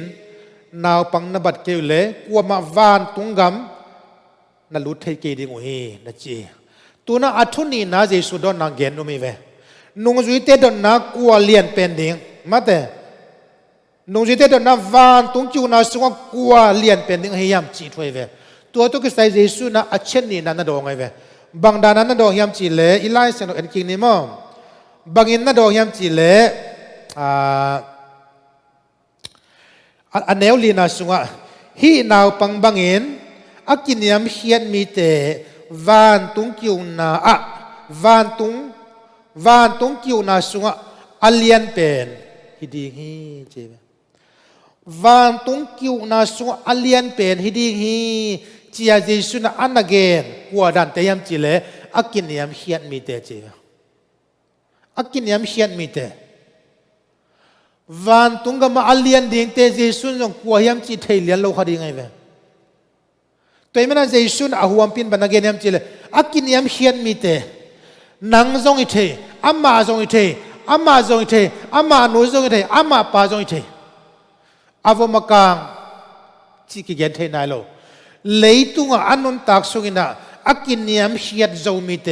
Speaker 1: นาวปังนบัดเกลเลกัวมาวันตุงกำนาลุทเทเกดิ่งเฮีนจีตัวน่าอัทุนีน่าเจสุดอนนาเกนโนมีเวนุ่งจุยเตดอนนากัวเลียนเป็นดิ่งมาเตนุ่งจิตเตอร์นับวันตุงจิวนาสุงกัวเลียนเป็นดิ่งเฮียมจีถวยเวตัวตุกิสไตเจสุนะอัจฉรินันนดองไงเวบางดานันนดองเฮียมจีเลอิไลเซนเอ็นกิงนิมบางอินนดองเฮียมจีเลอันเนวลีนาสุงฮีนาวปังบางอินอักินยามเฮียนมีเตวันตุงจิวนาวันตุงจิวนาสุงอัลเลียนเป็นฮิดีฮีเจวันตุงกิวนาสุงอเลียนเป็นฮิดีฮีจีอาเจสุนอันนักเกนกัวดันเตยมจิเลอักินยามเฮียนมีเตเจอักินยามเฮียนมีเตวันตุงก็มาอเลียนดิ่งเตเจสุนจงกัวยามจิเทเลียนโลคดีไงเวตัวมันเจสุนอาหัวปินบันนักเกนยามจิเลอักินยามเฮียนมีเตนังจงอิเทอามาจงอิเทอามาจงอิเทอามาโนจงอิเทอามาปาจงอิเทอาวมกังที่กิเกนเทนายโลเลยตุงอันนนตักสุกินะอากินยามเฮียดจงมีเต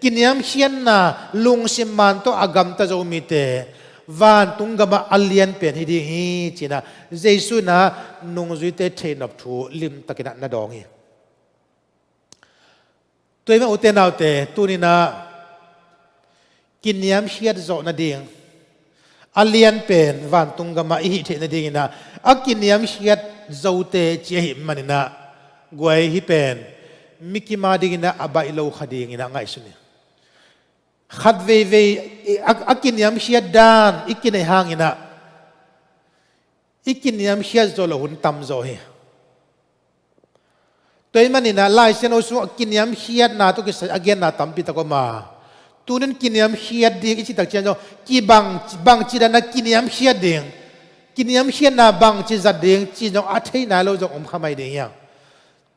Speaker 1: กินยามเฮียนนะลุงสิมันโตอากามตะจงมีเตวันตุงกบะอัลเลียนเป็นฮิดีฮีจีนะเจสุนะนุงจุยเตเทนับทูลิมตะกินะนาดองฮีตัวมันอุเตนเอาเตตัวนี้นะกินยามเฮียดโจนาดีงอเลียนเป็นวันตุงกมาอิเทนดีนะอากินยามเฮียดโจเตเจหิมันนะกวยฮิเป็นมิกิมาดีนะอบายโลขดีนะไงสุนีขัดเวอากินยามเฮียดดานอีกินในห้างนะอีกินยามเฮียดโจละหุ่นตำโจเฮตัวมันนี่นะไล่เส้นโอสุกินยามเฮียดนาตุกิสอาเกนนาตำปิตะกมาตัวนั้นกินยามเฮียดดิ่งอิจิตักเจนโจกีบังจีดานะกินยามเฮียดดิ่งกินยามเฮียดนาบังจีจัดดิ่งจีจงอาทิตย์นาโลจงอมขมายดิ่งยัง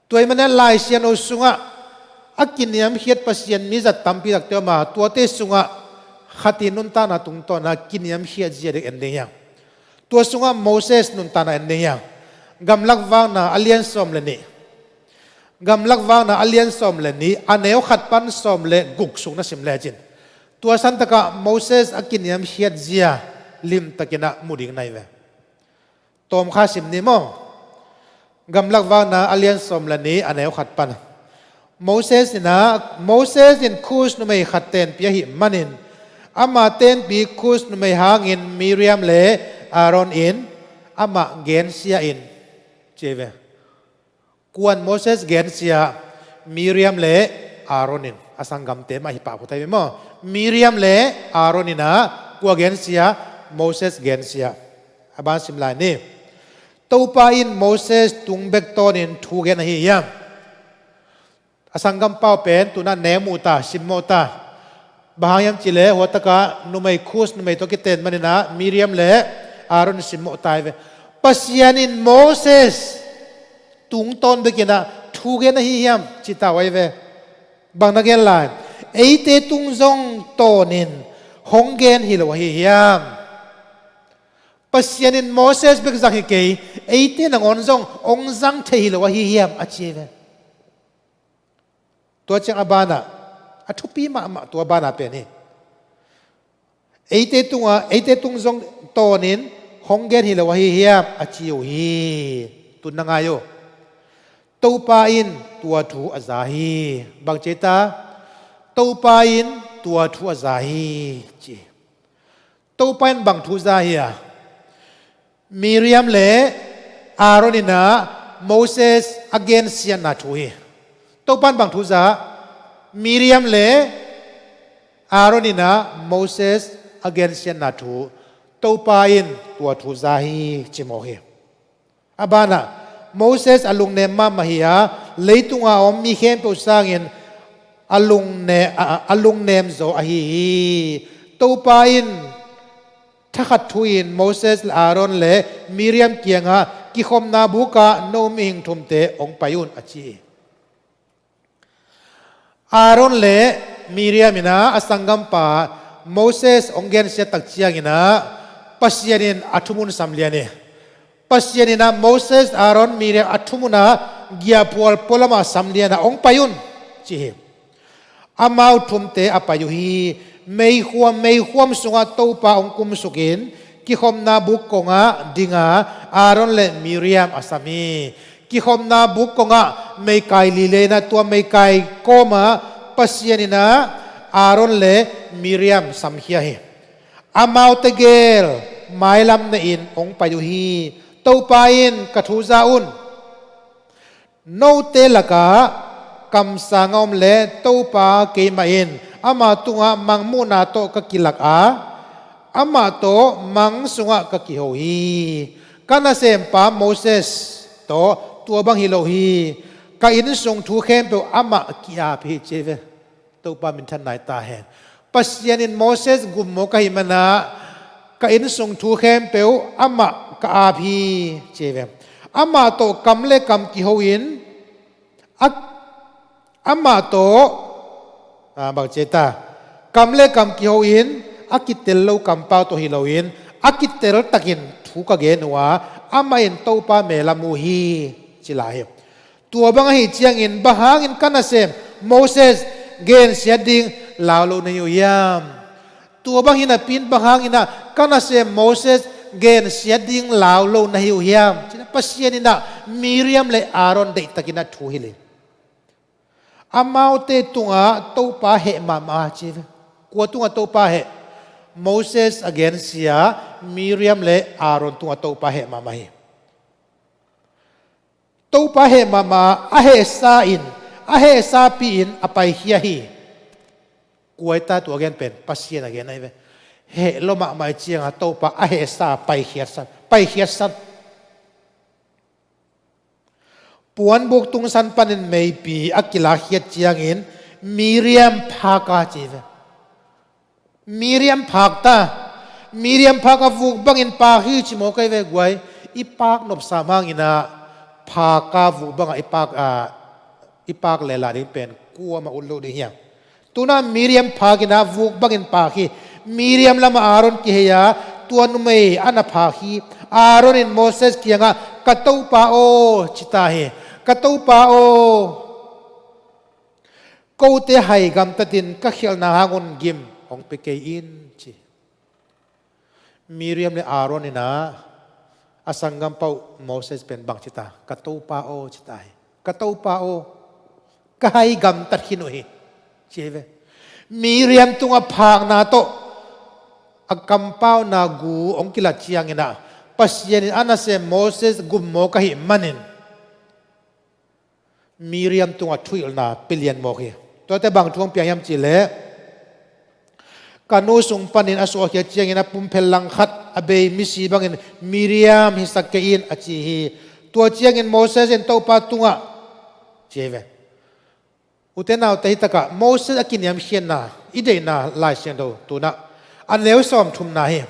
Speaker 1: ตัวมันนั้นไล่เส้นโอสุงะอากินยามเฮียดปัสยันมิจัดตำปิตักเตมาตัวเตสุงะขัดนุนตานาตุงตอนะกินยามเฮียดเจียดเอ็นดิ่งยังตัวสุงะโมเสสนุนตานาเอ็นดิ่งยังกำลังวางนาอเลียนสอมเลนี่กำลังวางนะอเลียนสอมเลนี้อันเนวขัดปันสอมเลกุกสุงนะสิมเลจินตัวสันตะกะโมเสสอากินยามเฮียดเจียลิมตะกินะมุดิงไนเวตอมข้าสิมนิโมกำลังวางนะอเลียนสอมเลนี้อันเนวขัดปันโมเสสนะโมเสสอินคูสนุไม่ขัดเตนเปียหิมันินอามาเตนปีคูสนุไม่หางอินมิเรียมเลอารอนอินอามาเกนเซียอินเจเวกวนโมเสสเกนเซียมิเรียมเลอารอนินอาสังกัมเตมาฮิปาพุทัยมั้งมิเรียมเลอารอนินะกัวเกนเซียโมเสสเกนเซียอาบานสิมลายนี่ตัวไปอินโมเสสตุงเบกตอนินทูเกนฮิยามอาสังกัมเป้าเป็นตัวนั้นเนมูตาสิมโมตาบางยามจิเลหัวตะกะนุไม่คุสนุไม่ตัวกิเตนมันนะมิเรียมเลอารอนสิมโมตาเวปัสยานินโมเสสตุงตอนเบกินะทูเกนฮิยามจิตาไว้เวบางนักเรียนหลายไอเตตุงซงโตนินฮงเกนฮิโลฮิยาม pasyanin Moses begzang hikay ite nang onzong ongzang thehilo wa hihiyam achieve tua chang abana athupi ma tua bana pe ni ate tungzong tonin honggen hilo wa hihiyam achiu hi tunangayo topain tua thu azahi bangcheta topain tua thu azahi chi topain bang thu zahia Miriam le Aaronina Moses against yan na chui topan bang thu za Miriam le Aaronina Moses against yan na thu topain tua thu zahi chimohi abana Moses alung ne ma mahia leitunga om mi khem po sangin alung nem zo ahi topain takhat thuin Moses le Aaron le Miriam kianga ki khom na buka no ming thumte ong payun achi Aaron le Miriam ina asangam pa Moses onggen se takchiang ina pasyanin athumun samliane pasyanina Moses Aaron Miriam athumuna giapol polama samliana ong payun chi amau thumte apayuhi mei huam sunga topa ong kum sukin ki khom na buk konga dinga Aaron le Miriam asami ki khom na buk konga mei kai lile na tua mei kai koma pasyanina Aaron le Miriam samhia he amau tegel mailam na in ong payuhi topain kathuzaun no te laka kam sangom le topa ke main ama tunga mangmu na to kakilak ama to mang sunga kakihohi kana sempa Moses to tua bang hilohi ka in sung thu khem pe ama kia phi cheve topa min than nai ta hen pasyanin Moses gummo ka himana ka in sung thu khem pe ama ka aphi cheve ama to kamle kam ki hoin ama to bang cheta kamle kam ki hoin akitel lo kampau to hiloin akitel takin thu ka ge nuwa ama in topa melamu hi chilai tua bang hi chiang in bahang in kanasem Moses gen siading laulo na yam tua bang hina pin bahang ina kanasem Moses gen siading laulo na yam china pasyanina Miriam le Aaron de takina thu hile amau te tunga topa he mama chi kwa tunga topa he Moses against sia Miriam le Aaron tunga topa he mama he topa he mama ahe sa pin apai hia hi kuaita tu again pen pasien again ai ve he loma mai chiang topa ahe sa pai hia san puan buk tung san panin mei pi akila hiat chiang in Miriam phaka chive Miriam phaka vuk bangin pa hi chimo kai ve guai ipak nop samang ina phaka vuk banga ipak lela ri pen kuwa ma ullo de hiang tuna Miriam phagina vuk bangin pa hi Miriam lama Aaron ki heya tuan mei ana pha hi Aaron in Moses kianga katau pa o chita he katau pa o ko te hai gam tatin ka khel na hangun gim ong pe ke in chi Miriam le Aaron ina asangam pau Moses pen bang chita katau pa o chita he katau pa o ka hai gam tat hinu he cheve Miriam tunga phang na to akampau na gu ong kila chiang ina pasyen anase Moses gummo ka hi manin Miriam tunga thuil na pillian mo hi to te bang thuang piang yam chi le kanu sung panin aso khia chiang ina pumpel lang khat abe misi bangin Miriam hi sakkein achi hi to chiang in Moses en to pa tunga cheve utenaw te hitaka Moses akiniam hian na ide na lai sian do tuna an leo som thum na hi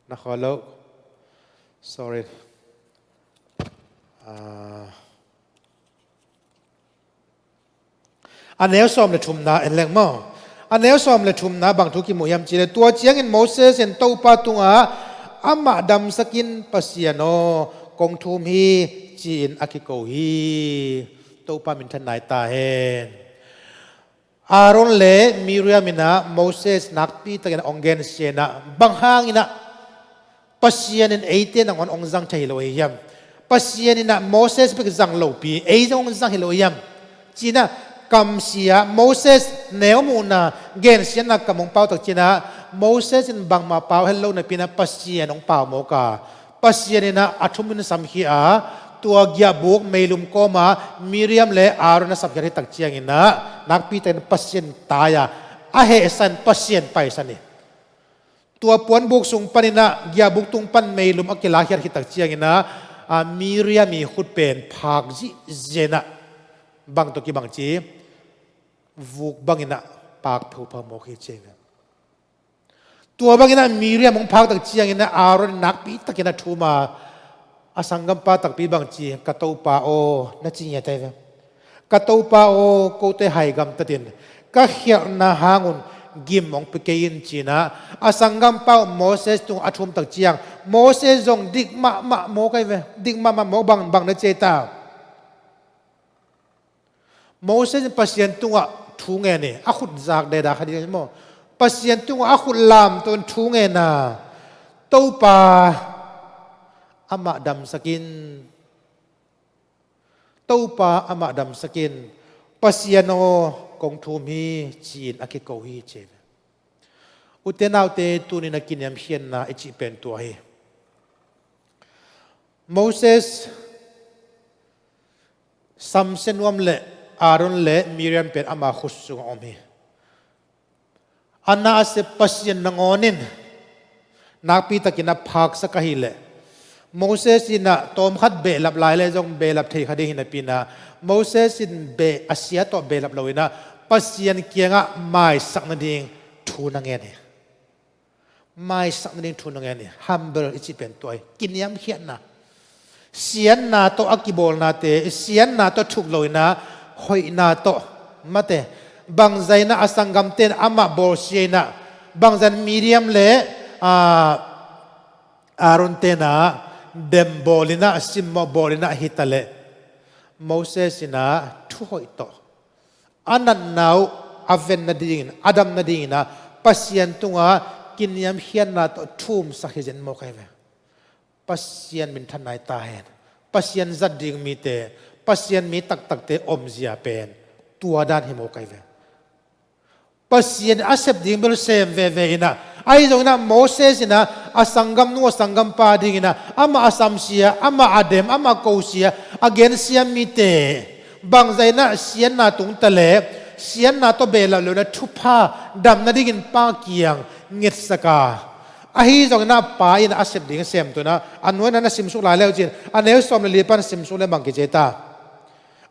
Speaker 1: na khalo sorry an leo som le thum na en leng mo อันนี้สอมเลยชุมนะบางทุกิมุยามจีเลยตัวเจียงอินโมเสสเห็นตัวปาตุงอามาดำสกินปัสยาโนกงทุมฮีจีนอากิโกฮีตัวปามินทนายตาเฮนอารอนเล่มิริยามินะโมเสสนักปีตะกันองเกนเซนะบางห้างอินะปัสยานินเอเตนังองจังชัยโลยามปัสยานินะโมเสสเป็นจังโลปีเอจังองจังฮิโลยามจีนะกำเสียโมเสสเนวมูนาเกนเสียนักกำมงเป้าตกจีนะโมเสสบังมาเป้าเฮลโลในปีนะปัสยานองเป้าโมกาปัสยานินะอัฐุมินสัมขีอาตัวเกียบุกเมลุมโกมามิริยมเลอารอนสับยาริตักเจียงินะนักปีเตนปัสยานตายาอาเหสันปัสยานไปสันนี่ตัวปวนบุกสุงปนินะเกียบุกตุงปันเมลุมอักลาฮิริตักเจียงินะมิริยมีขุดเป็นภาคจิเจนะบางตัวกีบางจีวุกบางอินะปากผูพมโอเคเจงตัวบางอินะมิริยมงภาคตักเจียงินะอารอนนักปีตักอินะทูมาอาสังกัมปาตักปีบางจีกระตูปาโอนั่นจริงยังไงกระตูปาโอโกเตไฮกัมตัดินก็เขียนนาหาnguนกิมมองไปเกินจีนะอาสังกัมปาโมเสสตุงอาชุมตักเจียงโมเสสจงดิกมาโมกันเวดิกมาโมบางนั่นเจตาโมเสสปัสยันตุงอ่ะทูงเงินเนี่ยอาขุดจากเดดาคดีนี้มั้งปัสยันตุงอาขุดลามตุนทูงเงินน่ะตูปาอามาดำสกินตูปาอามาดำสกินปัสยาโนกงทูมีจีนอากิโกฮีเจนอุเทนาวเตตูนินักินยามเฮียนนาอิจิเป็นตัวเฮโมเสสซัมเซนวมเลอารอนเลมิริยมเป็นอามาขุสุงอมเฮอันน่าเสปัสยันนงอนินนักปีตะกินนับพักสักหิเลโมเสสินะตอมขัดเบลับลายเลยจงเบลับเทคดีหินปีนะโมเสสินเบอาเซียต่อเบลับลอยนะปัสยันเกียงะไม่สักนาทีทูนังเงินไม่สักนาทีทูนังเงินฮัมเบอร์อิจิเป็นตัวกินยำเขียนนะเสียนนาโตอักิบอลนาเตเสียนนาโตทุกลอยนะหอยนาโตมาเตบางใจนะอสังกัมเตนอามาบอลเชียนะบางใจมีเดียมเลอารอนเตนะเดมบอลินะซิมบอลินะฮิตาเลโมเสสินะทุกข์ต่ออันนั้นนาวอาเวนนาดิงอาดัมนาดิงนะปัสยันตุงะกินยามเฮียนนาต่อทุ่มสักเจนโมกัยเวปัสยันมินทันนายตาเห็นปัสยันจัดดิ่งมีเตปัสยันมีตักเตอมเสียเป็นตัวด้านหิโมกัยเวปัสยันอาเซบดิ่งเบลเซมเวนะไอ้ตรงนั้นโมเสสนะอาสังกัมนัวสังกัมปาดิ่งนะอามาอาสัมเสียอามาอาเดมอามาโกเสียอาเกนเสียมีเตบางใจนะเสียนนาตุงตะเลเสียนนาตัวเบลเลยนะทุพาดำนาดิกินปาเกียงเงียสกาไอ้ตรงนั้นป้ายนะอาเซบดิ่งเซมตัวนะอันนู้นนั้นสิมสุลายแล้วจริงอันนี้สมเลยปันสิมสุเลยบางกิจตา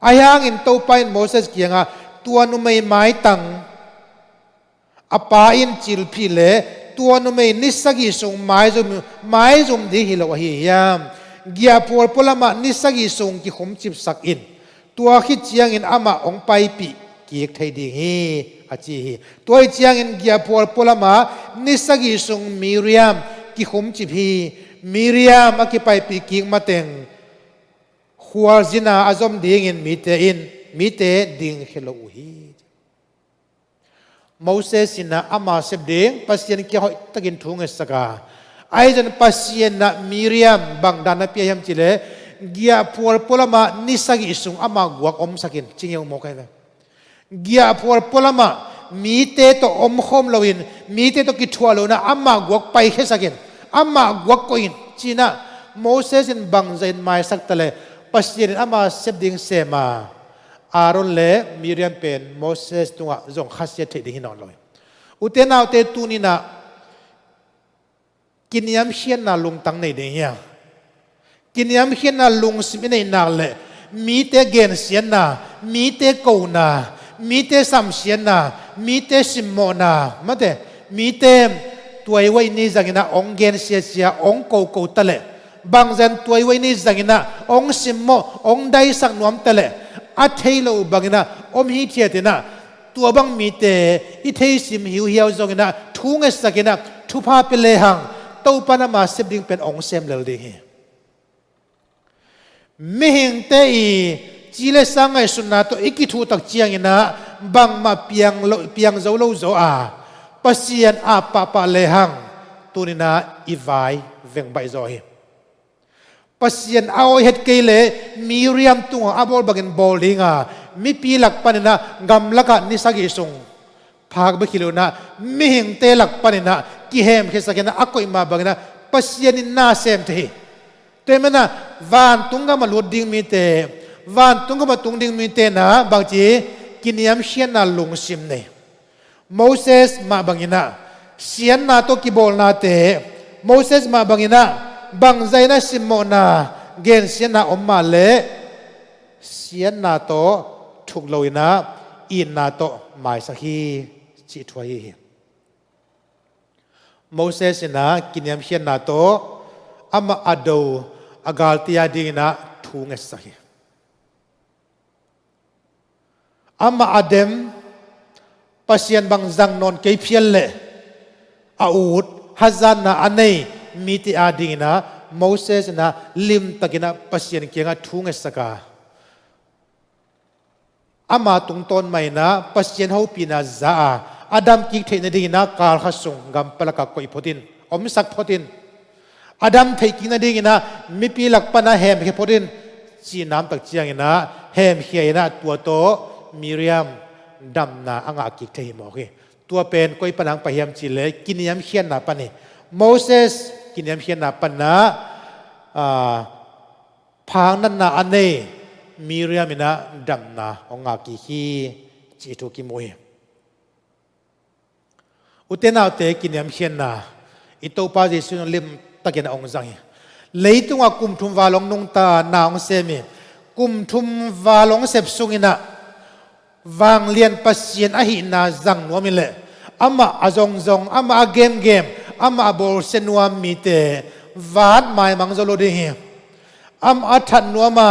Speaker 1: ไอ้ยังอินตัวไปโมเสสเกียงอ่ะตัวนุ่มไม้ตังอาป้าอินจิลพิเลตัวนุ่มนิสกิสงไม้จุมดีฮิโลหิยามเกียพัวพลมานิสกิสงกิขมจิบสักอินตัวคิดเจียงอินอามาองไปปีเกียกไทยดีฮีอาจีฮีตัวเจียงอินเกียพัวพลมานิสกิสงมิริยมกิขมจิบฮีมิริยมอากิไปปีเกียกมาเต็งหัวจินาอาจอมดีอินมีเตดิ่งฮิโลฮีโมเสสินะอามาเสบเดงปัสยันเกี่ยวตะกินทุ่งเอสกาไอจันปัสยันนะมิริยมบางดานนะเปียยมจิเลเกียพัวพลมานิสกิสุงอามากวกอมสักินจริงยังโมกันเลยเกียพัวพลมามีเตโตอมคมลวินมีเตโตกิทัวโลนะอามากวกไปแค่สักินอามากวกก็อินจีนะโมเสสินบางใจไม่สักตะเลปัสยันอามาเสบเดงเสมาอารอนเล่มิริยมเป็นโมเสสตัวจงขัดเสียเทดิหินอนเลยอุเทนาวเตตูนีนะกินยามเชียนนาลุงตั้งในเดียงกินยามเชียนนาลุงสิไม่ในนาเลยมีเตเกนเสียนนามีเตโกนามีเตสัมเสียนนามีเตสิมโมนามาเตมีเตตัวไว้นี่จังนะองเกนเสียองโกตะเลบางจันตัวไว้นี่จังนะองสิมโมองได้สักนวมตะเลอาเทโลบางนะอมฮิเทียตินะ ตัวบังมีเตอิเทสิมหิวเหี่ยวจงนะทุ่งเอสกินะทุพาเปเลหังเต้าปานามาเสพดิ่งเป็นองเซมเลดิ่งไม่เห็นเตอีจีเลสังไงสุนัตอิกิทูตักเจียงนะบังมาเปียงเจ้าโลโจอาปัสยันอาปาปาเลหังตัวนี้นะอีไวเวงใบโจฮิปัสยันเอาเฮ็ดเกลเลมีเรียมตัวอาบอลบักินบอลลิงามีปีหลักปานนะกำลักนิสักิสงพากไปคิโลนะมีเห็นเตหลักปานนะกิเฮมเคสกันนะอักอยมาบังนะปัสยันนินาเซมเทแต่มันนะวันตุงก็มาลุดดิ่งมีเตวันตุงก็มาตุงดิ่งมีเตนะบางทีกินยามเชียนน่ะลงซิมเนโมเสสมาบังอินะเชียนน่ะตัวกิบอลน่ะเตโมเสสมาบังอินะบางใจน่ะซิมโมน่ะเกณฑ์เชียนน่ะอมมาเลเชียนน่ะโตถูกลอยน่ะอินน่ะโตหมายสักฮีจิตไว้โมเสสน่ะกินยามเชียนน่ะโตอามาอดูอากาลตียดิ่งน่ะทุ่งเอสสักฮีอามาอเดมปัสยันบางจังนนเกยเพียลเล่อาอูดฮัซานนะอันนี้มีที่อาดิ่งนะโมเสสนะลิมตะกินะปัสยันเกียงทุ่งเอสกาอามาตุงต้นไม่นะปัสยันเขาปีนาซาอาดัมกิกเทนดิ่งนะกาลขัสงกัมปลักกอยพอดินอมสักพอดินอาดัมเทกินดิ่งนะมีปีหลักปนาเฮมเฮพอดินจีน้ำตักเจียงนะเฮมเฮียนะตัวโตมิเรียมดำนาอ่างกิกเทหิมอกตัวเป็นก้อยปนังไปยามจิเลกินยามเขียนนาปันนี่โมเสสกินยามเขียนนาปันนะพางนั้นนาอันนี้มิเรียมนะดำนาอ่างกิกีจิตุกิมวยอุเทนเอาเตกินยามเขียนนาอิโตปาจิสุนลิมตะเกียนองจังเลยตุงกุมทุมวาลงนงตานาองเซมิกุมทุมวาลงเสพสุงินะวางเลียนปัสยันอหินาจังนัวมิเลอามาอจงจงอามาเกมอามาบอลเซนัวมีเตวาดไม่มังจโลดีฮิอามาทันนัวมา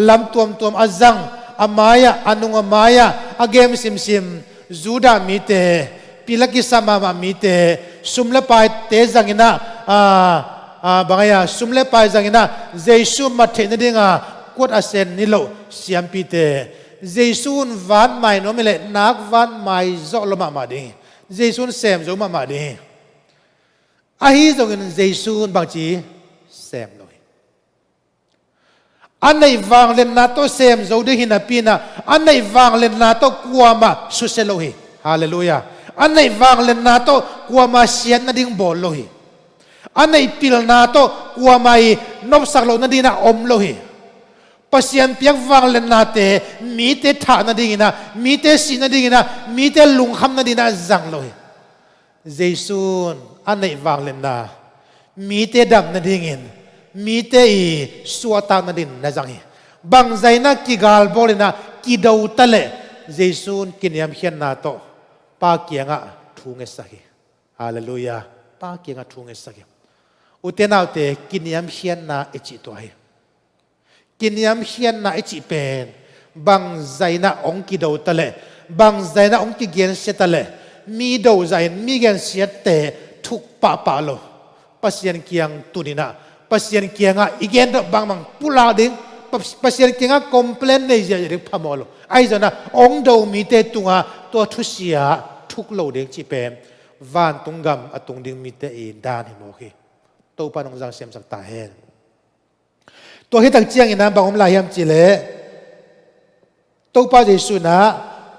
Speaker 1: ลำตัวอาจังอามายาอนุงอามายาอเกมซิมจูดามีเตปิลกิสามามีเตสุมเลปายเตจังอินะบางอย่างสุมเลปายจังอินะเจสุมาเทนดิ่งกวดอาเซนนิโลเสียมปีเตเจสุนวันไม่โนมิเลนักวันไม่จอลมาดีเจสุนเซมจอมาดีอาฮิจงเจสุนบางทีเซมเลยอันไหนวางเลนนาโตเซมจอดีหินาปีน่ะอันไหนวางเลนนาโตกัวมาสุเซโลฮิฮาเลลูยาอันไหนวางเลนนาโตกัวมาเสียนนาดิ่งบอลโลฮิอันไหนพิลนาโตกัวมาอีนบสักโลนาดิ่งนาอมโลฮิปัสยันเปียกวางเลนนาเตมีเตถานาดิ่งนะมีเตสีนาดิ่งนะมีเตลุงคำนาดิ่งนะจังเลยเจสุนอันไหนวางเลนนามีเตดำนาดิ่งมีเตอีสวตานาดิ่งนะจังบางใจนะกิกาลบอลนะกิดาวตะเลเจสุนกินยามเขียนนาโตปาเกียงะทุ่งเอสักฮาเลลูยาปาเกียงะทุ่งเอสักอุเทนเอาเตกินยามเขียนนาเอจิตัวกินยามเขียนนาอิจิเป็นบางใจนะองกิดาวตะเลบางใจนะองกิเกียนเสตะเลมีดาวใจมีเกียนเสียเตทุกปะโลปัสยันเกียงตุนินะปัสยันเกียงอ่ะอีเกียนบางปุลาดิงปัสยันเกียงอ่ะคอมเพลนในใจเด็กพามอลไอ้เจ้านะองดาวมีเตตัวทุเสียทุกโลเด็กจิเป็นวันตุงกำตุงดิงมีเตอินดานหิมโอเคตัวปานองจังเสียมสักตาเฮนตัวที่ตั้งเจียงอินะบางอมลายยามจิเลตัวป้าเจสุนะ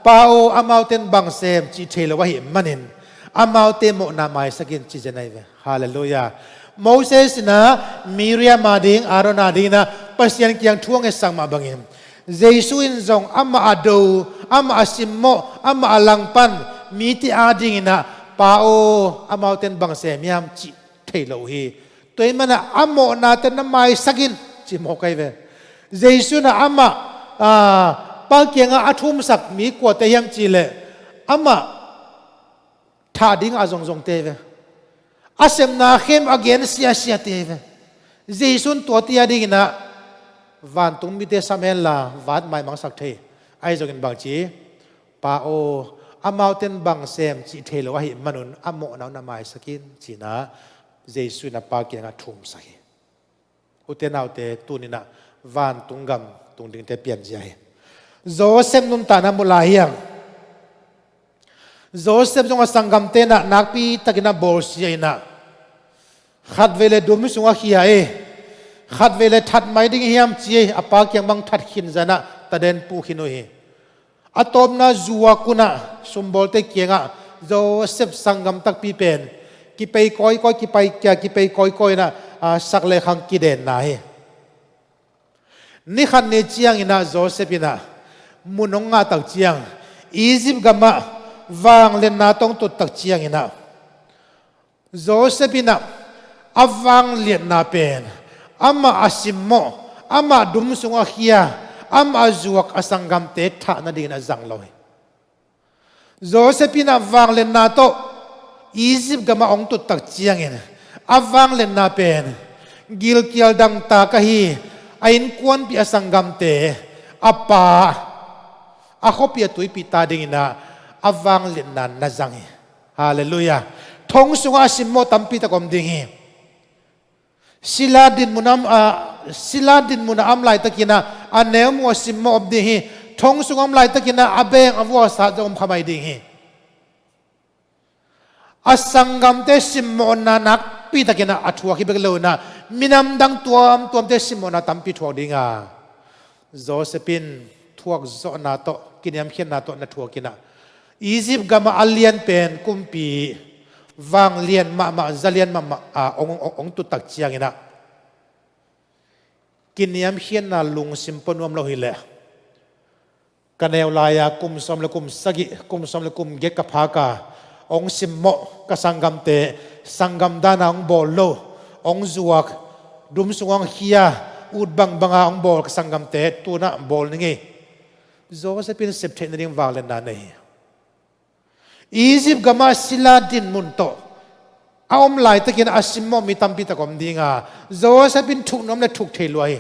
Speaker 1: ป้าโออามาเตนบางเซมจิเทลวะหิมันนินอามาเตโมนาไมสกินจิเจนัยเวฮาเลลูยาโมเสสนะมิเรียมาดิงอารอนาดิงนะปัสยันเกียงท่วงเอสังมาบังอิมเจสุอินซงอามาอดูอามาอาซิมโมอามาอลังปันมีที่อาดิงนะป้าโออามาเตนบางเซมยามจิเทลวะตัวมันนะอาโมนาเตนนาไมสกินจิมโอเคเวเจสุนะอามาปาเกียงอาทุ่มสักมีกว่าแต่ยามจีเลอามาท่าดิ่งอาจงเตเวอาเซมนาเข้มอาเกนเสียเตเวเจสุนตัวที่อาดิ่งนะวันตุงมีเตสามเฮลลาวันไม่มังสักเทไอจงกินบางจีป้าโอ mountain bang sem chi thelo hi manun amo na na mai sakin china jesu na pa ke nga thum sahi uten autte tunina van tungam tungding te pian jai Joseph nun ta na mulahiyang Joseph jong sangam te na nakpi takina bol siya na khat vele dum sunga khia e khat vele that mai ding hiam chi apa kyang bang that khin jana taden pu khinu hi atom na zuwa kuna sumbol te kianga Joseph sangam tak pi pen ki pei koi koi ki pai kya ki pei koi koi na sakle khang ki den na he ni khan ne chiang ina Joseph ina munong nga tak chiang Egypt gama wang len na tong tut tak chiang ina Joseph ina awang lian na pen ama asimmo ama dum sunga khia ama zuak asangam te tha na ding na zang loi Joseph ina wang len na to Egypt gama ong tut tak chiang ina awang len na pen gil kial dang ta ka hi ain kwan pi asangam te apa akopia tui pita ding ina awang len na na zang hallelujah thong sunga simmo tampi ta kom ding hi siladin muna amlai takina anem wa simmo obdi hi thong sungam lai takina abeng avwa sa jom khamai ding hi asangam te simmo na nak pi takina athua ki beglo na minam dang tuam te simmo na tampi thua dinga Josephine thuak zo na to kiniam khen na to na thua kina Egypt gama alien pen kumpi wang lian ma zalian ma ong tu tak chiang ina kiniam hian na lung simponuam lo hile kaneu laya kum som le kum sagi kum som le kum ge ka phaka ong simmo ka sangam te sangam dana ong bol lo ong zuak dum sungang hia ut bang banga ong bol ka sangam te tuna bol ningi Josephine september ning walen na nei Egypt gama siladin munto aom lai takin asimmo mi tampi takom dinga Josephine thuk nom le thuk theloi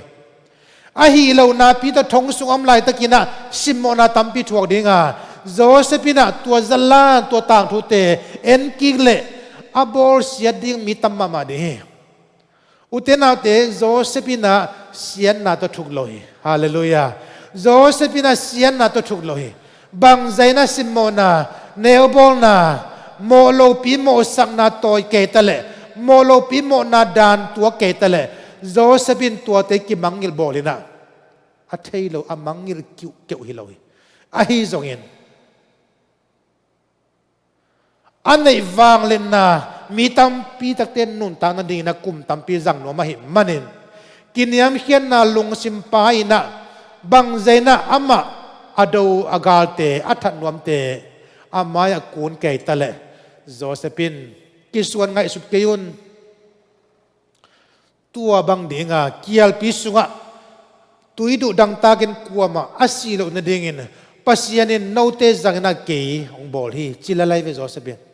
Speaker 1: a hi lo na pi ta thong sungam lai takina simmo na tampi thuak dinga Josephine tua zalla tua tang thu te en kigle abor sia ding mi tamma ma de utena te Josephine sian na to thuk loi hallelujah Josephine sian na to thuk loi bang zaina simmo na neobol na mo lo pi mo sang na toy ke tale mo lo pi mo na dan tua ke tale Josephine tua te ki mangil bolina a thailo a mangil keu hiloi a hi zongin anei wang len na mi tam pi tak ten nun ta na ding na kum tam pi zang no ma hi manin kiniam hian na lung sim pa ina bang zaina ama ado agalte athat nuam te amaya kun ke tale Josephine kisuan ngai sut keyun tua bang dinga kial pisunga tuidu dang takin kuama asilo na dingin pasianin note zangna ke ong bol hi chilalai ve Josephine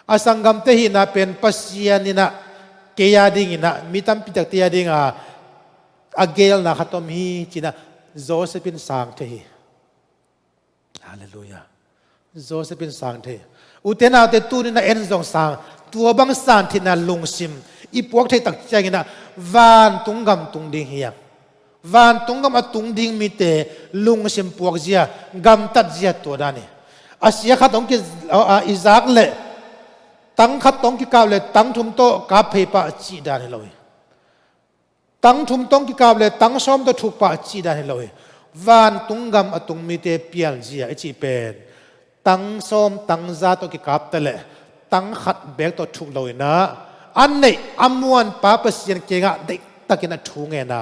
Speaker 1: asangam te hi na pen pasianina keya dingina mitam pitak te dinga agel na khatom hi china Josephine sang the hi hallelujah Josephine sang the utena te tu ni na en zong sang tua bang san thina lungsim ipuak thei tak changina van tungam tung ding hiya van tungam atung ding mi te lungsim puak zia gam tat zia to dani asia khatong ki izak le tang khatong ki kaw le tang thum to ka phei pa chi dani loi tang thum tong ki kaw le tang som to thuk pa chi dani loi van tungam atung mi te pial zia chi pen tang som tang za to ki kap tele tang khat bek to thuk loi na an nei amuan pa pasien kenga de takina thunge na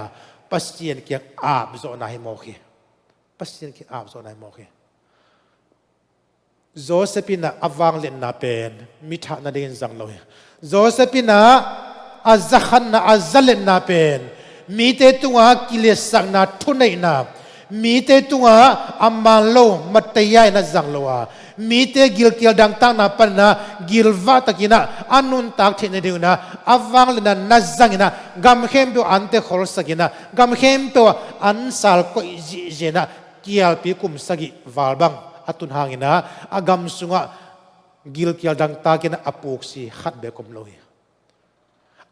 Speaker 1: pasien ke ab zo na hi mo khi pasien ke ab zo na mo khi Josephine awang len na pen mi tha na den zang loi Josephine azakhan na azalen na pen mi te tunga kile sang na thunei na mi te tunga amman lo matayai na zang lowa mi te gil kial dang tang na pan na gilwa takina anun tak thine deuna awang lena na zangina gam khem pe ante khol sakina gam khem pe an sal ko jena kial pi kum sagi walbang atun hangina agam sunga gil kial dang takina apuk si khat bekom loi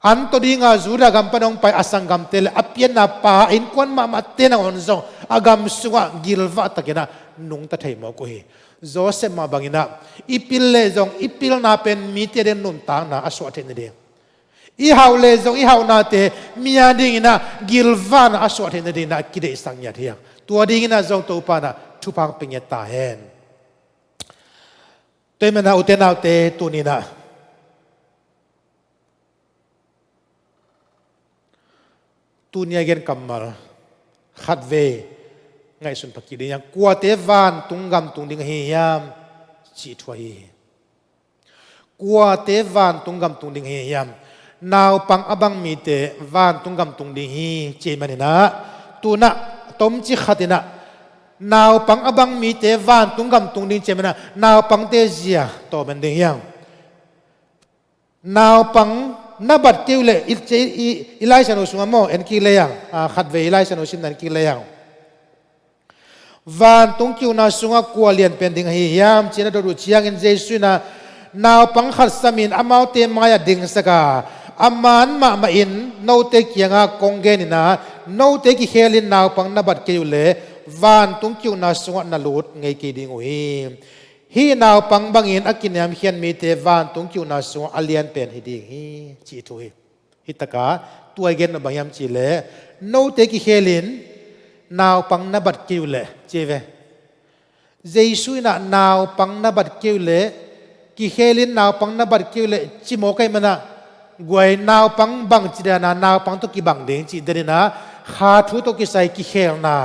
Speaker 1: an to dinga zura gam panong pai asangam tel apien na pa in kon ma tena onzo agam sunga gilwa takina nung ta thei mo ko hi Joseph ma bangina ipil le jong ipil na pen mi te den nun tang na aswa the ne de I hau le jong I hau na te mia ding ina gilwa na aswa the ne de na kide sang ya thia tua ding ina jong to pa na thupang pingeta hen Temena utena te tunina tunia gen kamal khatve ngai sun pakide yang kuate van tunggam tungding hiyam chi thwai kuate van tunggam tungding hiyam naw pang abang mi te van tunggam tungding hi che manina tuna tom chi khatina naw pang abang mi te van tunggam tungding che mana naw pang te zia to ben ding yang naw pang nabat keule ilai sanu sungamo en ki leyang khatve ilai sanu sim nan ki leyang van tung kiu na sunga kwalian pending hi yam china do chiang in jesu na naw pang khat samin amau te maya ding saka aman ma in no te kianga konggen na no te ki helin naw pang nabat keule van tung kiu na sunga na lut ngai ki ding hi hi naw pang bangin akinyam hian mi te van tung kiu na sunga alian pen hi ding hi chi thu hi hitaka tuai gen na bangyam chi le no te ki helin naw pang nabat keule cheve jesu na naw pang nabat keule ki helin naw pang nabat keule chi mo kai mana guai naw pang bang chi da na naw pang to ki bang ding chi derina kha thu to ki sai ki hel na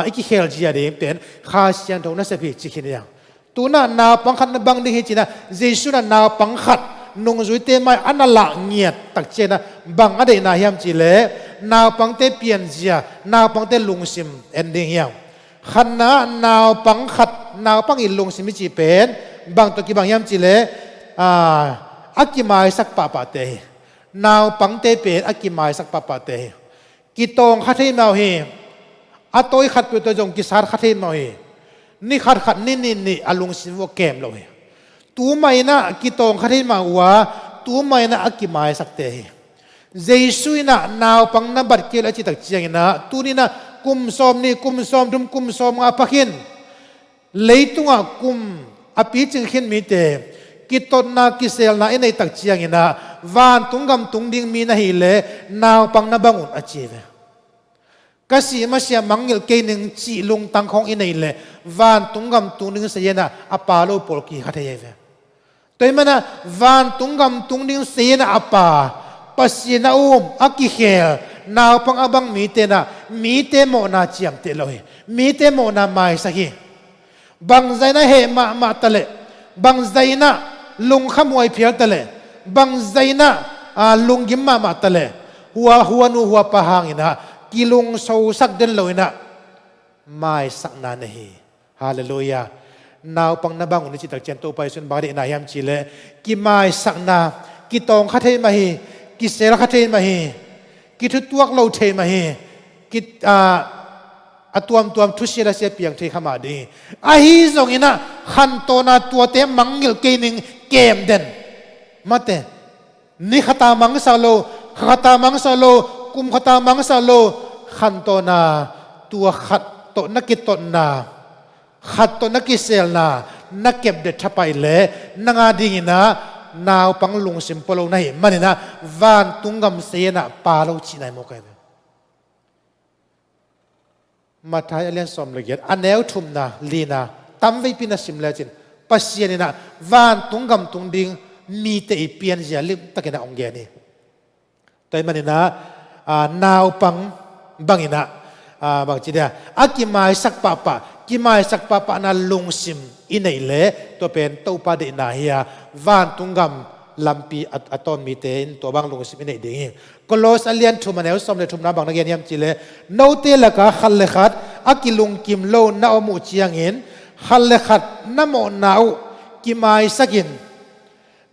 Speaker 1: iki hel ji ade pen kha sian thong na se phi chi khin yang tu na naw pang khat na bang ding hi chi na jesu na naw pang khat nung zui te mai anala ngiat tak che na bang ade na hiam chi le naw pang te pian zia naw pang te lungsim ending hiam khanna naw pang khat naw pang i lungsim chi pen bang to ki bang hiam chi le akimai sak pa pa te naw pang te pen akimai sak pa pa te ki tong khathei mau hi atoi khat pe to jong ki sar khathei mau hi ni khat khat ni alungsim wo kem lo hi tu mai na ki tong khathei mau wa tu mai na akimai sak te hi jesu na naw pang na bat kel achi tak chiang na tu ni na kum som dum kum som nga pakhin leitunga kum api ching khin mi te kitot na kisel na inai tak chiang ina van tunggam tungding mi na hi le naw pang na bangun achi ve kasi masya mangil kening chi lung tang khong inai le van tunggam tungding sa yena apalo polki khathai ve toimana van tunggam tungding sa yena apa pasina akihel naw pang abang mi te mo na chiam te lohi mi te mo na mai sahi bang zaina he ma tale bang zaina lung khamoi phial tale bang zaina lungim ma tale huwa pahangina kilung so sak den loina mai sak na nahi hallelujah naw pang na bangun chi tak chen to pai sun bari na yam chile ki mai sak na ki tong khathei mahi ki sel khathei mahi ki thu tuak lo thei mahi ki atuam thusira se piang thei khama di a hi zong ina khan to na tua te mangil kening kem den mate ni khata mang sa lo kum khata mang sa lo khan to na tua khat to na ki to na khat to na ki sel na nakep de thapai le nanga ding ina naw pang lung sim polo nai manina van tunggam se na pa lo chi nai mo kai mathai alian som leget aneu thum na lina tam vei pina sim la chin pasianina van tunggam tungding mi te pian zia lim takena ongge ni tai manina naw pang bangina bang chi dia akimai sak papa kimai sak papa na lungsim inai le to pen to pa de na hia van tunggam lampi aton mi ten to bang lungsim inai ding kolos alian thum aneu som le thum na bang na gen yam chi le no te la ka khal le khat akilung kim lo na omu chiang in khal le khat namo nau kimai sakin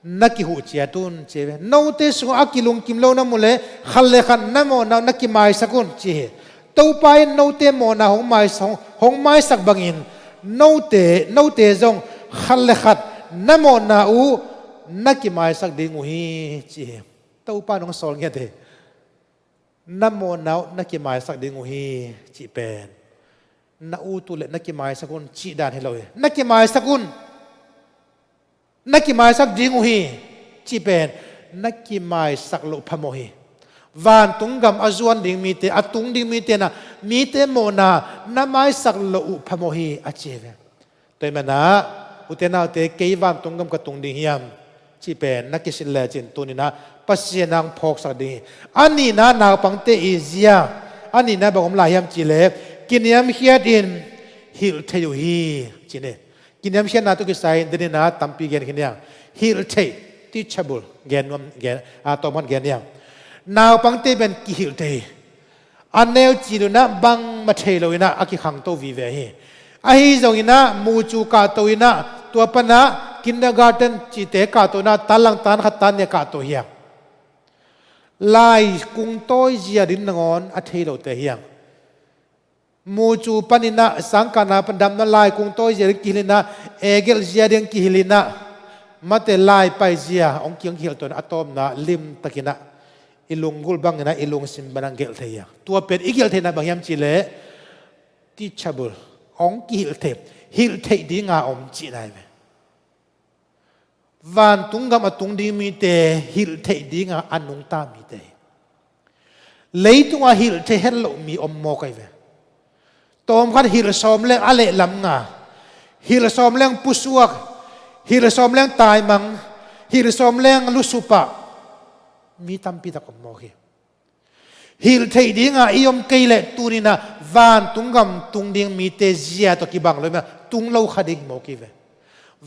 Speaker 1: naki hu chia tun che no te su akilung kim lo na mule khal le khat namo na nakimai sakun chi to pai no te mo na hong mai sak bangin โนเตจงขัดเลขัดน้ำมนาอูนักกิมายสักดิ่งหีจีเต้าป้าน้องสอนเงี้ยเถน้ำมนานักกิมายสักดิ่งหีจีเป็นน้าอูตุเล็นักกิมายสักคนจีดานให้เรานักกิมายสักคนนักกิมายสักดิ่งหีจีเป็นนักกิมายสักโลภโมหีวันตุงกำอจวนดิ่งมีเตอตุงดิ่งมีเตนะมีเตโมนาน้ำไม้สักโลภโมหีอาเจเวตัวมันนะอุตนาเตเกยวันตุงกำกตุงดิ่งยามจีเป็นนักกิสิเลจินตัวนี้นะปัสยานังพกสักดิ่งอันนี้นะนาวปังเตอิเซียอันนี้นะบอกผมลายยามจีเล็บกินยามเฮียดินฮิลเทยูฮีจีเนกินยามเฮียนาตุกิไซเดนินะตัมปีเกนกินยามฮิลเทteachable แกนวันแกนตัวมันแกนยังนาวปังเตเป็นกิฮิลเตอันเนวจีดูนะบังมาเทโลยนะอากิขังโตวิเวฮีไอจงอินะมูจูกาโตอินะตัวปนะกินดาการ์เดนจีเตกาโตนะตัลังตันขัดตันเนี่ยกาโตเฮียลายกุงโตเจียดินงอนอาเทโลเตเฮียมูจูปนินะสังกานาปันดำนั่นลายกุงโตเจียดินกิฮิลินะเอเกลเจียดินกิฮิลินะมาแต่ลายไปเสียองค์เกียงเขียวตัวอะตอมนะลิมตะกินะอิลุงกุลบังนะอิลุงสิมบันังเกลเทียตัวเป็นอีเกลเทนะบางยามจิเลที่ชับลองค์กิลเทฮิลเทดีงาอมจีนายไหมวันตุงกำตุงดีมีเตฮิลเทดีงาอันนุงตามีเตเลยตุงฮิลเทเฮลมีอมโมกัยไหมตอมขัดฮิลซอมเลี้ยงอะไรลำงาฮิลซอมเลี้ยงปุสวกฮิลซอมเลี้ยงตายมังฮิลซอมเลี้ยงลุสุปะมีตัมปีตะกมโมกีฮิลเทดิ้งอ่ะอียมเกลตูนี่นะวันตุงกำตุงดิ้งมีเตเจียตะกี้บังเลยมั้ยตุงเล่าขัดดิ้งโมกีเว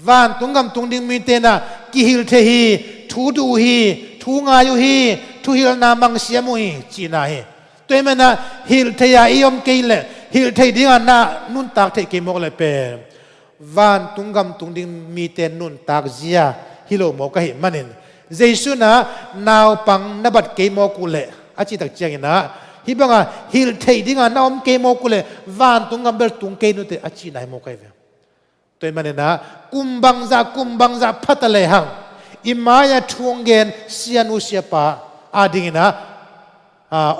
Speaker 1: วันตุงกำตุงดิ้งมีเตนะกิฮิลเทฮีทูดูฮีทูงายุฮีทูฮิลนามังเสียมุฮีจีน่าฮีตัวมันนะฮิลเทียอียมเกลฮิลเทดิ้งอ่ะนะนุนตากเทกิโมกเลยเป็นวันตุงกำตุงดิ้งมีเตนุนตากเจียฮิโลโมกะฮิมันเองเจสุนะนาวปังนบัดเกโมกุเลอาจิตักเจียงนะฮิบังอ่ะฮิลเทดิ้งอ่ะนาวเกโมกุเลวันตุงกำเบลตุงเกนุเตอาจินายโมกะฮิตัวมันนะกุมบังซาพัตเลหังอิมายาทวงเกนเสียนุเสียปะอาดิงนะ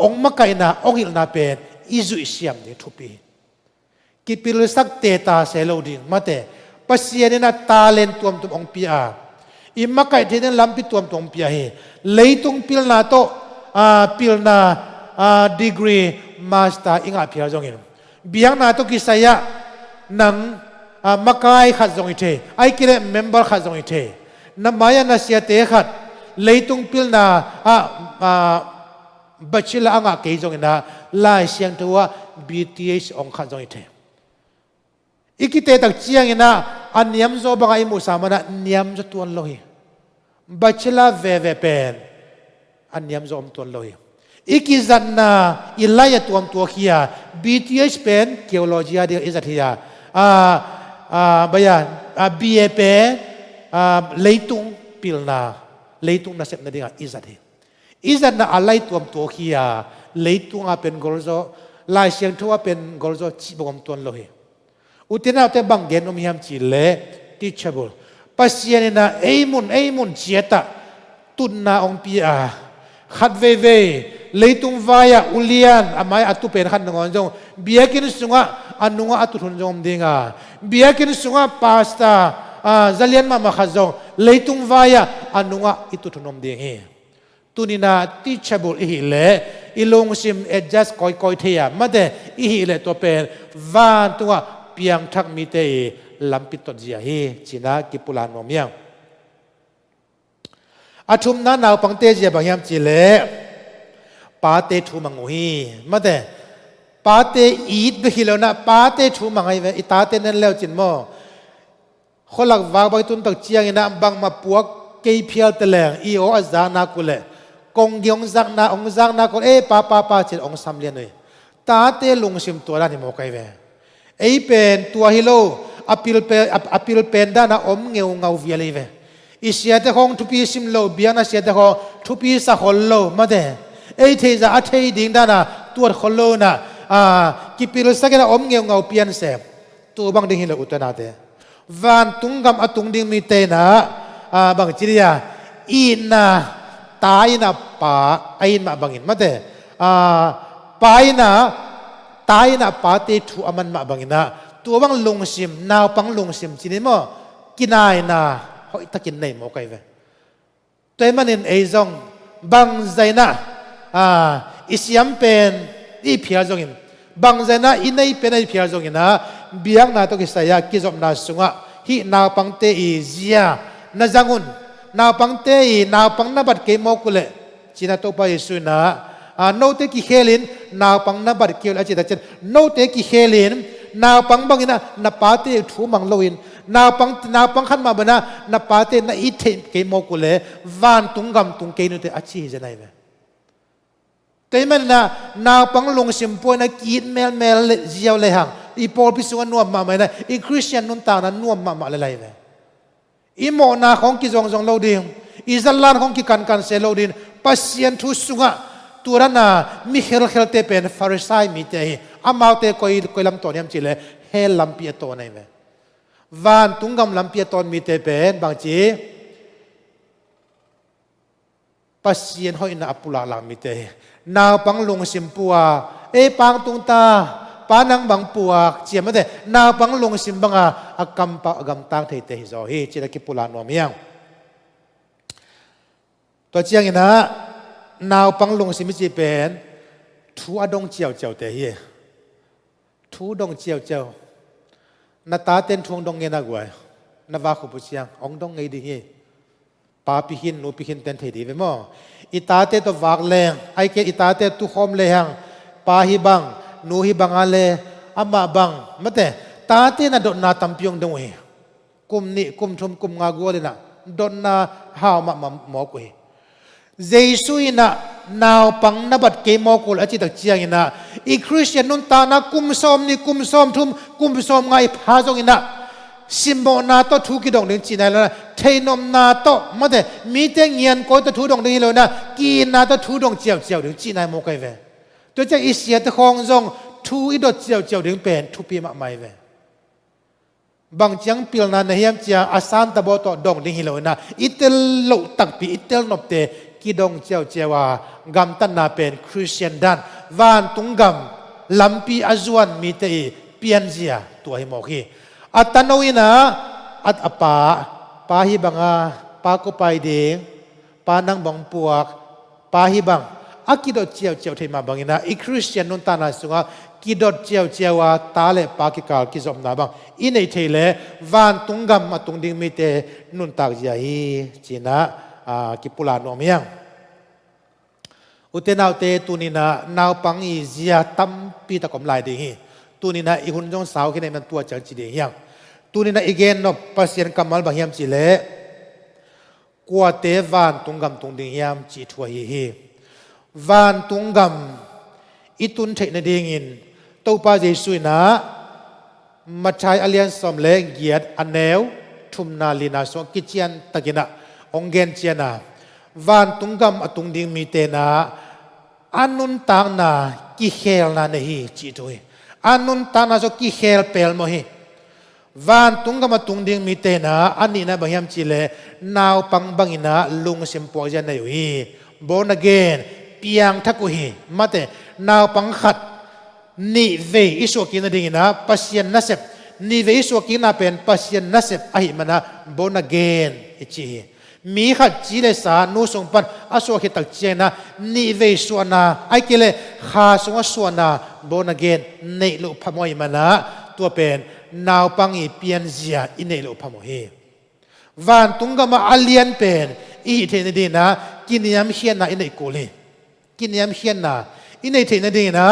Speaker 1: องค์มะไกนะองค์อิลนาเป็นอิจุอิเสียมเนี่ยทุปีกิปิลสักเตตาเซโลดิงมาเตปัสยานินะตาเลนตัวมองปีอาอิมะไกเทนลำปิตัวมองปีอาเฮเลยตุงปิลนาโตปิลนาดีกรีมาสตาอิงอาพิอาจงอินเบียงนาโตกิสายะนังมะกายขัดจงอิเทไอคิเลเมมเบอร์ขัดจงอิเทน้ำมายานาเสียเตขัดเลยตุงปิลนาบัชิลาอังอาเกยจงอินะลายเสียงตัว BTS องขัดจงอิเทอีกิเตตักเจียงนะอันยำโซบังไอมุสามานะยำจะตัวลอยบัชลาเวเป็นอันยำโซมตัวลอยอีกิจันนะอิลายตัวเขีย BTS เป็นเกียวโลจีอาเดียอิสัตยาบายาBA เป็นเลยตุงปิลนาเลยตุงน่าเสพนาดีอ่ะอิสัตอิสัตนะอะไรตัวเขียเลยตุงเป็นกอลโซลายเสียงทัวเป็นกอลโซชิบงตัวลอยอุตินาเตบังเกนอมิฮัมจิเลติชบุลปัสยานินะเอมุนเจียตะตุนนาองปีอาขัดเวเลยตุงวายาอุลียนอามายอัตุเป็นขันงอนจงเบียกินสุงะอันนุงะอัตุทุนจงดิงาเบียกินสุงะพาสต้าซาเลียนมาขัดจงเลยตุงวายาอันนุงะอิตุทุนอมดิงเฮตุนินาติชบุลอิฮิเลอิลงซิมเอจัสคอยเทียมาเดอิฮิเลตัวเป็นวานตัวเพียงทักมีเตลำปิดตดเจียฮีจีน่ากิปุลานอมยังอาชุมนั้นเอาปังเตเจียบางยามจีเลปาเตทูมังฮีมาเดปาเตอีดเบฮิเลนะปาเตทูมังไอเวอิตาเตนันเลวจินโมคนหลักวางใบตุนตักเจียงนะบางมาปวกเกยเพียวเตลงอีโออาจานากุเลกงยองจักนาองจักนากุเลปาจิตองซัมเลียนเลยตาเตลุงซิมตัวนั้นนี่โมกไอเวไอเป็นตัวฮิโลอพิลเป็นด้านอมเงาเวียเลยเวอิเสียแต่ของทุปีซิมโลเบียนาเสียแต่ของทุปีสักคนโลมาเดไอเทจะอัฐิดิ่งด้านตัวคนโลนะกิปิลสักนะอมเงาเปียนเสพต ตัวบางดิ่งหิลอุตนาเตวันตุงกำอตุงดิ่งมีเตนะบางจีเรียอินาตายนะป่าไอ้มาบางอินมาเตป่ายนะตายนะป่าเตถูอามันมาบางอินนะตัวบางลงซิมนาวปังลงซิมจีนี่มั้งกินนายนะเขาอิตากินไหนหมอไก่เวตัวมันเองไอ้จงบางใจนะอิสยามเป็นอีเพียจงอินบางใจนะอินไอเป็นไอเพียจงอินนะเบียงนาตัวกิสายากิจอมนาสุงะฮินาวปังเตอีเจียนาจังุนนาวปังเตอีนาวปังนาบัดเกมอกุเลจีน่าตัวไปสุนะโนเตกิเฮลินนาวปังนาบัดเกี่ยวอาจิตาเจนโนเตกิเฮลินนาวปังบางอินะนาปาเตถูมังโลอินนาวปังขันมาบนะนาปาเตนาอิเทเกมอกุเลวันตุงกำตุงเกนุเตอาชีจะไหนเวแต่มันนาวปังลงสิมปวยนะกีดเมลเจียวเลยหังอีพอลพิสุวรรณนัวมาไหมนะอีคริสเตียนนุ่นตานั้นนัวมาเลยเลยอีโมนาของกิจงเราดิงอิสลามของกิกันเซเราดิงปัสยันทุสุงะตัวนั้นมีเฮลเตเป็นฟาริสัยมีเตยอามาเตคอยลำตัวนี้มจิเลเฮลลำเปียตัวนี่เววันตุงกำลำเปียตัวมีเตเป็นบางจีปัสยันหอยนาปุลาลามีเตนาวปังลงสิมปัวปังตุงตาปานังบังปัวเจียมเตนาวปังลงสิมบังอากำปะอากำตังเทเตฮิโซฮีจิตกิปุลานวมยังตัวเจียงอินะนาวปังลงสิมิจิเป็นทูอดงเจียวเตฮีทูดงเจียวนาตาเต้นทวงดงเงินกวยนาวาขุบุเชียงองดงไงดีฮีปาปิหินนูปิหินเต้นเทดีเวมออิตาเตตัววากเลงไอเกอิตาเตตุขอมเลหังปาฮิบังนูฮิบังอาเลอามาบังมาเตตาเตน่ะโดนนาตัมพิยงดงเฮกุมนี่กุมชมกุมงากัวเลยนะโดนนาหาวมาหมอกเฮเจสุยนะนาวปังนับัดเกมอกุลอจิตักเจียงอินะอีคริสเตียนนุนตานะกุมซอมนี่กุมซอมทุมกุมซอมไงพาจงอินะสิมโบนาโตทุกิดงเดินจีนแล้วเทนมนาโตมาเตมีเตงเงียนก็จะทุดงเดินเลยนะกีนาโตทุดงเจียวเดินจีนโมกไอเวตัวจะอิเสียตะคองจงทุอีดเจียวเดินเป็นทุปีมาไม่เวบางจังพิลนาเนียมเจียอาสานตะโบโตดงเดินเลยนะอิตลโลตักปีอิตลนบเตกีดงเจียวว่ากำตันนาเป็นคริสเตียนดันวานตุงกำลำปีอาจวนมีเตเปียนเจียตัวให้หมอกีอัตโนอินะอัตอปาฮิบังปากุไปเดงปานังบังปวกปาฮิบังอากิดเจียวเทมาบังอินะอีคริสเตียนนุนตานาสุงะกิดเจียวว่าตาเลปากิกาลกิจอมนาบังอินเอเทเลวันตุงกำมาตุงดิงมิเตนุนตากใจจีนะกิปุลานอมยังอุเทนาวเตตุนินะนาวปังอีเจียตัมปีตะกอมลายเดงตุนินะอีหุ่นจงสาวขึ้นในมันตัวจังจีเดียงตุนินะอีเกนนบปัสยันกัมมัลบางยามจีเล่กว่าเตวันตุงกำตุงดิงยามจีทัวฮีวันตุงกำอิตุนเทนดิงินตัวป้าเจสุยนะมาใช้อเลียนสมเลงเกียรติอันเนวทุมนาลีนาสวกิจยันตะกินะองเกนเจียนาวันตุงกำอตุงดิงมีเตนะอันนุนตางนากิเฮลนาเนฮีจีทัวอันนุนตางนาสกิเฮลเปลโมฮีวันตุงกมาตุงดิ่งมีเตนะอันนี้นะบางยามจีเลนาวปังบังอินะลุงสิมปวจันอยู่ฮีโบนักเกนเปียงทักกุฮีมาเตนาวปังขัดนี่เวอิสวกินดิ่งนะปัสยันนัสเซนี่เวอิสวกินนะเป็นปัสยันนัสเซอหิมานะโบนักเกนอิจีมีขัดจีเลสานูสงปันอสวกิตักเจนะนี่เวสวนาไอเกเลขาสงสวนาโบนักเกนในลุพมอยมานะตัวเป็นนาวปังอีเปียนเจียอินเนโลพะโมเฮวันตุงกมาอัลเลียนเป็นอีเทนดีนะกินยามเฮียนนะอินเนโกเลกินยามเฮียนนะอินเนเทนดีนะ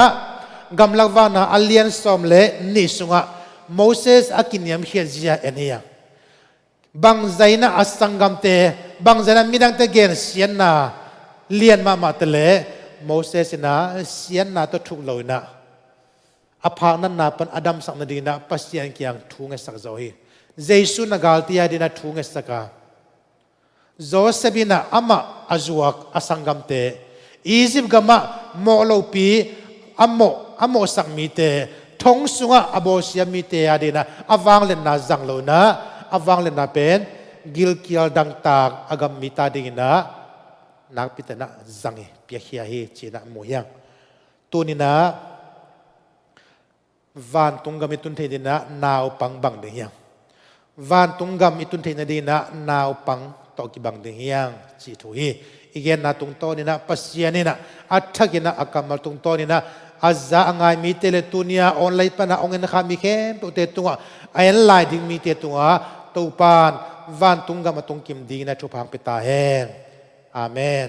Speaker 1: กำลังว่านะอัลเลียนสอมเลนิสุงะโมเสสอากินยามเฮียนเจียเอเนียบางใจนะอัสังกัมเตบางใจนะมีดังเตเกนเสียนนะเลียนมาเตเลโมเสสนะเสียนนะตัวทุกโลนะอภานันนาเป็นอดัมสักนาดีนะปัสยันกียงทุ่งสักโจฮีเจสุนกาลตียดีนะทุ่งสักกาโจเซบินะอามาอาจวกอสังกัมเตอียิปต์กามะโมโลปีอโมสักมีเตท ทงสุงะอโบเสียมีเตียดีนะอวังเล่นนาจังโลนะอวังเล่นนาเป็นกิลเกียลดังตากอากามิตาดีนะนักพิจารณาจังเปียเฮียเฮจีนะมวยงตัวนี้นะวันตุงกามิตุนเทดีนะนาวปังบังเดียงวันตุงกามิตุนเทดีนะนาวปังตอกิบังเดียงจีทุยอีกอย่างนะตุงโตนี่นะปัสยานี่นะอัฐกินะอากามัลตุงโตนี่นะอาจจะง่ายมีเทเลตุนียออนไลน์ปนะองเงินข้ามีเข้มตัวเตตัวไอ้ไลน์ดิ้งมีเตตัวตัวปานวันตุงกามาตุงกิมดีนะชุพังเปตาแหงอาเมน